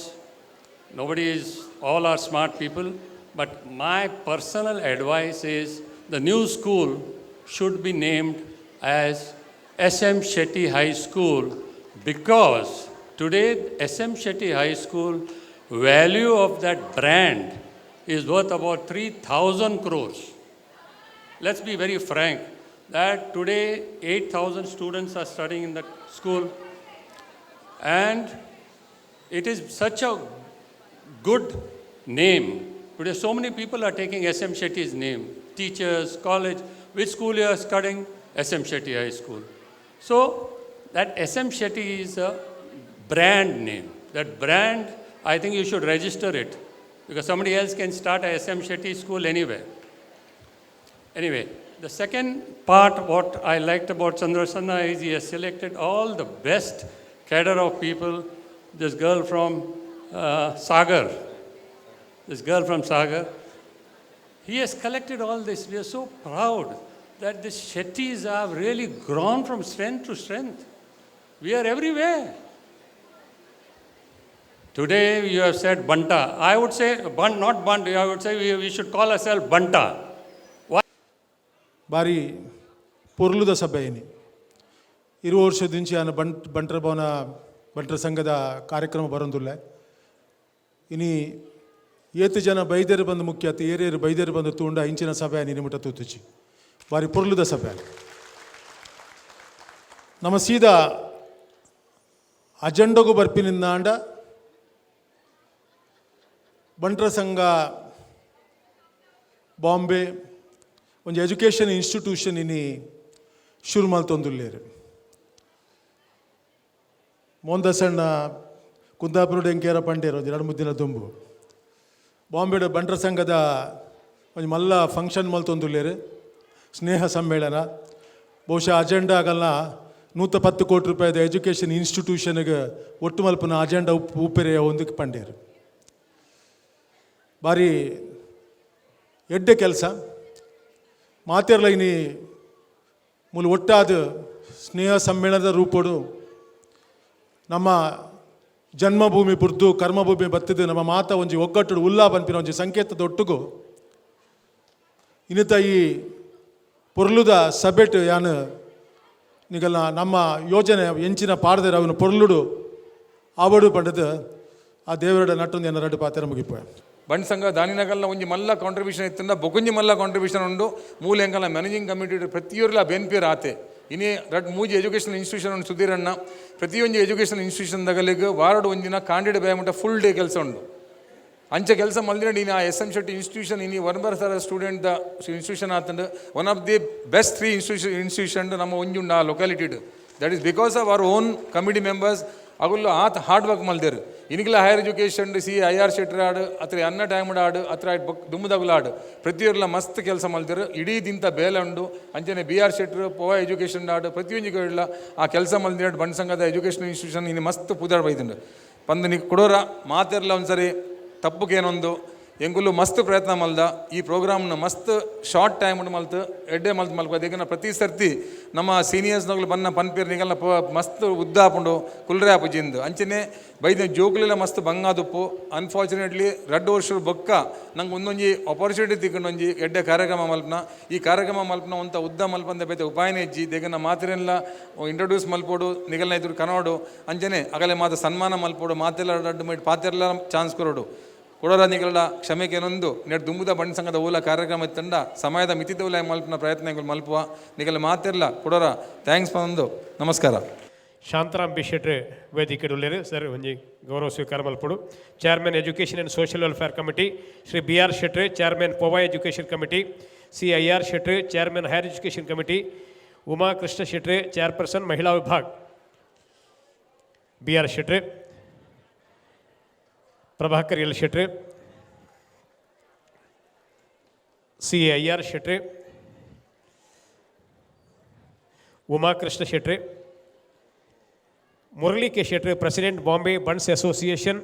all are smart people, but my personal advice is the new school should be named as SM Shetty High School, because today SM Shetty High School value of that brand is worth about 3,000 crores. Let's be very frank that today 8,000 students are studying in that school, and It is such a good name. Today, so many people are taking SM Shetty's name. Teachers, college, which school you are studying? SM Shetty High School. So, that SM Shetty is a brand name. That brand, I think you should register it. Because somebody else can start a SM Shetty school anywhere. Anyway, the second part, what I liked about Chandrasanna is he has selected all the best cadre of people. This girl from Sagar. He has collected all this. We are so proud that the Shettys have really grown from strength to strength. We are everywhere. Today you have said Banta. I would say, not Bant, I would say we should call ourselves Banta. ಬಾರಿ ಪೊರ್ಲುದ ಸಭೆ ಏನಿ 20 ವರ್ಷದಿಂಚಿ ಆನ ಬಂಟರ ಭವನ ಬಂಟರ ಸಂಘದ ಕಾರ್ಯಕ್ರಮ ಬರೋದಿಲ್ಲ ಇನಿ ಏತು ಜನ ಬೈದೇರು ಬಂದು ಮುಖ್ಯ ಆತು ಏರೇರು ಬೈದೇರು ಬಂದು ತೂಂಡ ಇಂಚಿನ ಸಭೆ ನೀನು ಮುಟ್ಟ ತೂತುಚಿ ಬಾರಿ ಪೊರ್ಲುದ ಸಭೆ ನಮ್ಮ ಸೀದಾ ಅಜೆಂಡಗೂ ಬರ್ಪಿನಿಂದಾಂಡ ಬಂಟರ ಸಂಘ ಬಾಂಬೆ ಒಂದು ಎಜುಕೇಷನ್ ಇನ್ಸ್ಟಿಟ್ಯೂಷನ್ ಇನಿ ಶುರು ಮಲ್ತೊಂದುಲ್ಲೇರು ಮೊಂದ ಸಣ್ಣ ಕುಂದಾಪುರ ಎಂಕೇರ ಪಂಡೇರು ಒಂದು 2-3 ದಿನ ತುಂಬು ಬಾಂಬೆಡ ಬಂಟರ ಸಂಘದ ಒಂದು ಮಲ್ಲ ಫಂಕ್ಷನ್ ಮಲ್ತೊಂದುಲ್ಲೇರು ಸ್ನೇಹ ಸಮ್ಮೇಳನ ಬಹುಶಃ ಅಜೆಂಡಾ ಆಗಲ್ಲ 110 ಕೋಟಿ ರೂಪಾಯಿದ ಎಜುಕೇಷನ್ ಇನ್ಸ್ಟಿಟ್ಯೂಷನ್ಗೆ ಒಟ್ಟು ಮಲ್ಪನ ಅಜೆಂಡಾ ಉಪ್ಪೆರೆಯ ಒಂದಕ್ಕೆ ಪಂಡೇರು ಭಾರಿ ಎಡ್ಡೆ ಕೆಲಸ ಮಾತೆರ್ಲ ಇನಿ ಮೂಲ ಒಟ್ಟಾದ ಸ್ನೇಹ ಸಮ್ಮೇಳನದ ರೂಪಡು ನಮ್ಮ ಜನ್ಮಭೂಮಿ ಬುರ್ದು ಕರ್ಮಭೂಮಿ ಬತ್ತಿದ್ದು ನಮ್ಮ ಮಾತ ಒಂಜಿ ಒಗ್ಗಟ್ಟು ಉಲ್ಲಾ ಪನ್ಪಿನ ಒಂಜಿ ಸಂಕೇತದ ಒಟ್ಟುಗು ಇನ್ನಿತ ಈ ಪೊರ್ಲುದ ಸಭೆಟ್ ಯಾನು ನಿಗಲ್ಲ ನಮ್ಮ ಯೋಜನೆ ಎಂಚಿನ ಪಾಡ್ದೇರು ಅವನು ಪೊರ್ಲುಡು ಆವಡು ಪಂಡದು ಆ ದೇವರಡ ನಟ್ಟೊಂದು ಏನ ರಡ್ಡು ಪಾತ್ರ ಮುಗಿಪೋಯ ಬಂಡ್ ಸಂಘ ದಾನಿನಗಲ್ನ ಒಂಜಿ ಮಲ್ಲ ಕಾಂಟ್ರಿಬ್ಯೂಷನ್ ಇತ್ತಂದ ಬೊಕೊಂಜಿ ಮಲ್ಲ ಕಾಂಟ್ರಿಬ್ಯೂಷನ್ ಉಂಡು ಮೂಲೆ ಎಂಕಲ್ನ ಮ್ಯಾನೇಜಿಂಗ್ ಕಮಿಟಿ ಪ್ರತಿಯೊರ್ಲ ಬೆನ್ಪೇರು ಆತೆ ಇನಿ ಮೂಜಿ ಎಜುಕೇಷನಲ್ ಇನ್ಸ್ಟಿಟ್ಯೂಷನ್ ಉಂಡು ಸುಧೀರಣ್ಣ ಪ್ರತಿಯೊಂದು ಎಜುಕೇಷನಲ್ ಇನ್ಸ್ಟಿಟ್ಯೂಷನ್ದಾಗಲಿಗೆ ವಾರಡು ಒಂದಿನ ಕಾಂಡಿಡ ಬೇಮುಟ ಫುಲ್ ಡೇ ಕೆಲಸ ಉಂಡು ಅಂಚೆ ಕೆಲಸ ಮಲ್ದಿನ ನೀನು ಆ SM Shetty ಇನ್ಸ್ಟಿಟ್ಯೂಷನ್ ಇನಿ ವರ್ಬರ್ ಸರ ಸ್ಟೂಡೆಂಟ್ ಇನ್ಸ್ಟಿಟ್ಯೂಷನ್ ಆತಂಡು one of the best 3 institution ನಮ್ಮ ಒಂಜಿ ಉಂಡು ಆ ಲೊಕ್ಯಾಲಿಟಿಡ್ that is because of our own committee members ಅಗುಲ್ಲ ಆತ ಹಾರ್ಡ್ ವರ್ಕ್ ಮಲ್ದೇರು ಇನಿಗೆಲ್ಲ ಹೈಯರ್ ಎಜುಕೇಷನ್ IR ಶೆಟ್ರ್ ಆಡು ಅತ್ರ ಅನ್ನ ಟೈಮ್ಡ್ ಆಡು ಅತ್ರ ದುಮ್ಮದಗುಲ ಆಡು ಪ್ರತಿಯೊರ್ಲ ಮಸ್ತ್ ಕೆಲಸ ಮಲ್ದೇರು ಇಡೀ ದಿಂತ ಬೇಲೆ ಉಂಡು ಅಂಚನೆ BR ಶೆಟ್ರ್ ಪೋವ ಎಜುಕೇಷನ್ ಆಡು ಪ್ರತಿಯೊಂದಿಗೆಲ್ಲ ಆ ಕೆಲಸ ಮಲ್ದಿನ ಬಂಡ್ ಸಂಘದ ಎಜುಕೇಷನ್ ಇನ್ಸ್ಟಿಟ್ಯೂಷನ್ ಇನ್ನು ಮಸ್ತ್ ಪುದಾಡ್ ಬೈದುಂಡು ಪಂದು ನೀ ಕೊಡೋರ ಮಾತೆರ್ಲ ಒಂದ್ಸರಿ ತಪ್ಪುಗೇನೊಂದು ಎಂಗುಲು ಮಸ್ತ್ ಪ್ರಯತ್ನ ಮಲ್ದ ಈ ಪ್ರೋಗ್ರಾಮ್ನ ಮಸ್ತ್ ಶಾರ್ಟ್ ಟೈಮ್ ಮಲ್ತು ಎಡ್ಡೆ ಮಲ್ಪದ ಈಗ ಪ್ರತಿ ಸರ್ತಿ ನಮ್ಮ ಸೀನಿಯರ್ಸ್ನಗಳು ಬನ್ನ ಪನ್ಪೇರು ನಿಗಲ್ನ ಮಸ್ತ್ ಉದ್ದ ಹಾಕೊಂಡು ಕುಲ್ರೆ ಆಪುಜಿಂದು ಅಂಚನೆ ಬೈದ ಜೋಗುಲೆಲ್ಲ ಮಸ್ತ್ ಬಂಗಾದುಪ್ಪು ಅನ್ಫಾರ್ಚುನೇಟ್ಲಿ 2 ವರ್ಷ ಬೊಕ್ಕ ನಂಗೆ ಒಂದೊಂಜಿ ಆಪರ್ಚುನಿಟಿ ತಿಕ್ಕೊಂಡೊಂಜಿ ಎಡ್ಡೆ ಕಾರ್ಯಕ್ರಮ ಮಲ್ಪನ ಈ ಕಾರ್ಯಕ್ರಮ ಮಲ್ಪನ ಒಂತ ಉದ್ದ ಮಲ್ಪಂದ ಬೈತೆ ಉಪಾಯನ ಹೆಜ್ಜಿ ದೇಗನ ಮಾತೆರೆಲ್ಲ ಇಂಟ್ರೊಡ್ಯೂಸ್ ಮಲ್ಪೋಡು ನಿಗಲ್ನ ಇದ್ರು ಕನೋಡು ಅಂಚನೆ ಅಗಲೆ ಮಾತ ಸನ್ಮಾನ ಮಲ್ಪೋಡು ಮಾತೆಲ್ಲ ಅಡ್ಡು ಮಾಡಿ ಪಾತೆರ್ಲ ಚಾನ್ಸ್ ಕೊರೋಡು ಕೊಡೋರ ನಿಗಲ ಕ್ಷಮೆಗೇನೊಂದು ನೆಡ್ ದುಂಬುದ ಬಂಡ್ ಸಂಘದ ಓಲ ಕಾರ್ಯಕ್ರಮ ಇತ್ತಂಡ ಸಮಯದ ಮಿತಿದವಲ ಮಲ್ಪನ ಪ್ರಯತ್ನಗಳು ಮಲ್ಪುವ ನಿಗಲ ಮಾತೆರ್ಲ ಕೊಡೋರ ಥ್ಯಾಂಕ್ಸ್ ಬಂದು ನಮಸ್ಕಾರ. ಶಾಂತರಾಮ್ ಬಿ ಶೆಟ್ರೆ ವೇದಿಕೆ ಉಳ್ಳೇರು ಸರ್ ಒಂಜಿ ಗೌರವ ಸ್ವೀಕಾರ ಮಲ್ಪಡು. Chairman education and social welfare committee Shri BR ಶೆಟ್ರೆ, ಚೇರ್ಮನ್ ಪೋವಾ ಎಜುಕೇಷನ್ ಕಮಿಟಿ, CIR ಶೆಟ್ರೆ, chairman higher education committee, Uma Krishna ಶೆಟ್ರೆ, ಚೇರ್ಪರ್ಸನ್ ಮಹಿಳಾ ವಿಭಾಗ BR ಶೆಟ್ರೆ, ಪ್ರಭಾಕರ್ ಎಲ್ ಶೆಟ್ರೆ, CIR ಶೆಟ್ರೆ, ಉಮಾ ಕೃಷ್ಣ ಶೆಟ್ರೆ, ಮುರಳಿ ಕೆ ಶೆಟ್ರೆ, president Bombay Bunts association,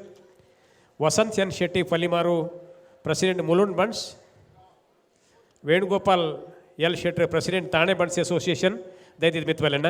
Vasant N Shetty Palimaru, president Mulund Bunts, Venugopal L ಶೆಟ್ರೆ, ಪ್ರೆಸಿಡೆಂಟ್ ತಾಣೆ ಬಂಟ್ಸ್ ಅಸೋಸಿಯೇಷನ್ ದಯದಿದ್ದು ಮಿತ್ವಲೆಣ್ಣ.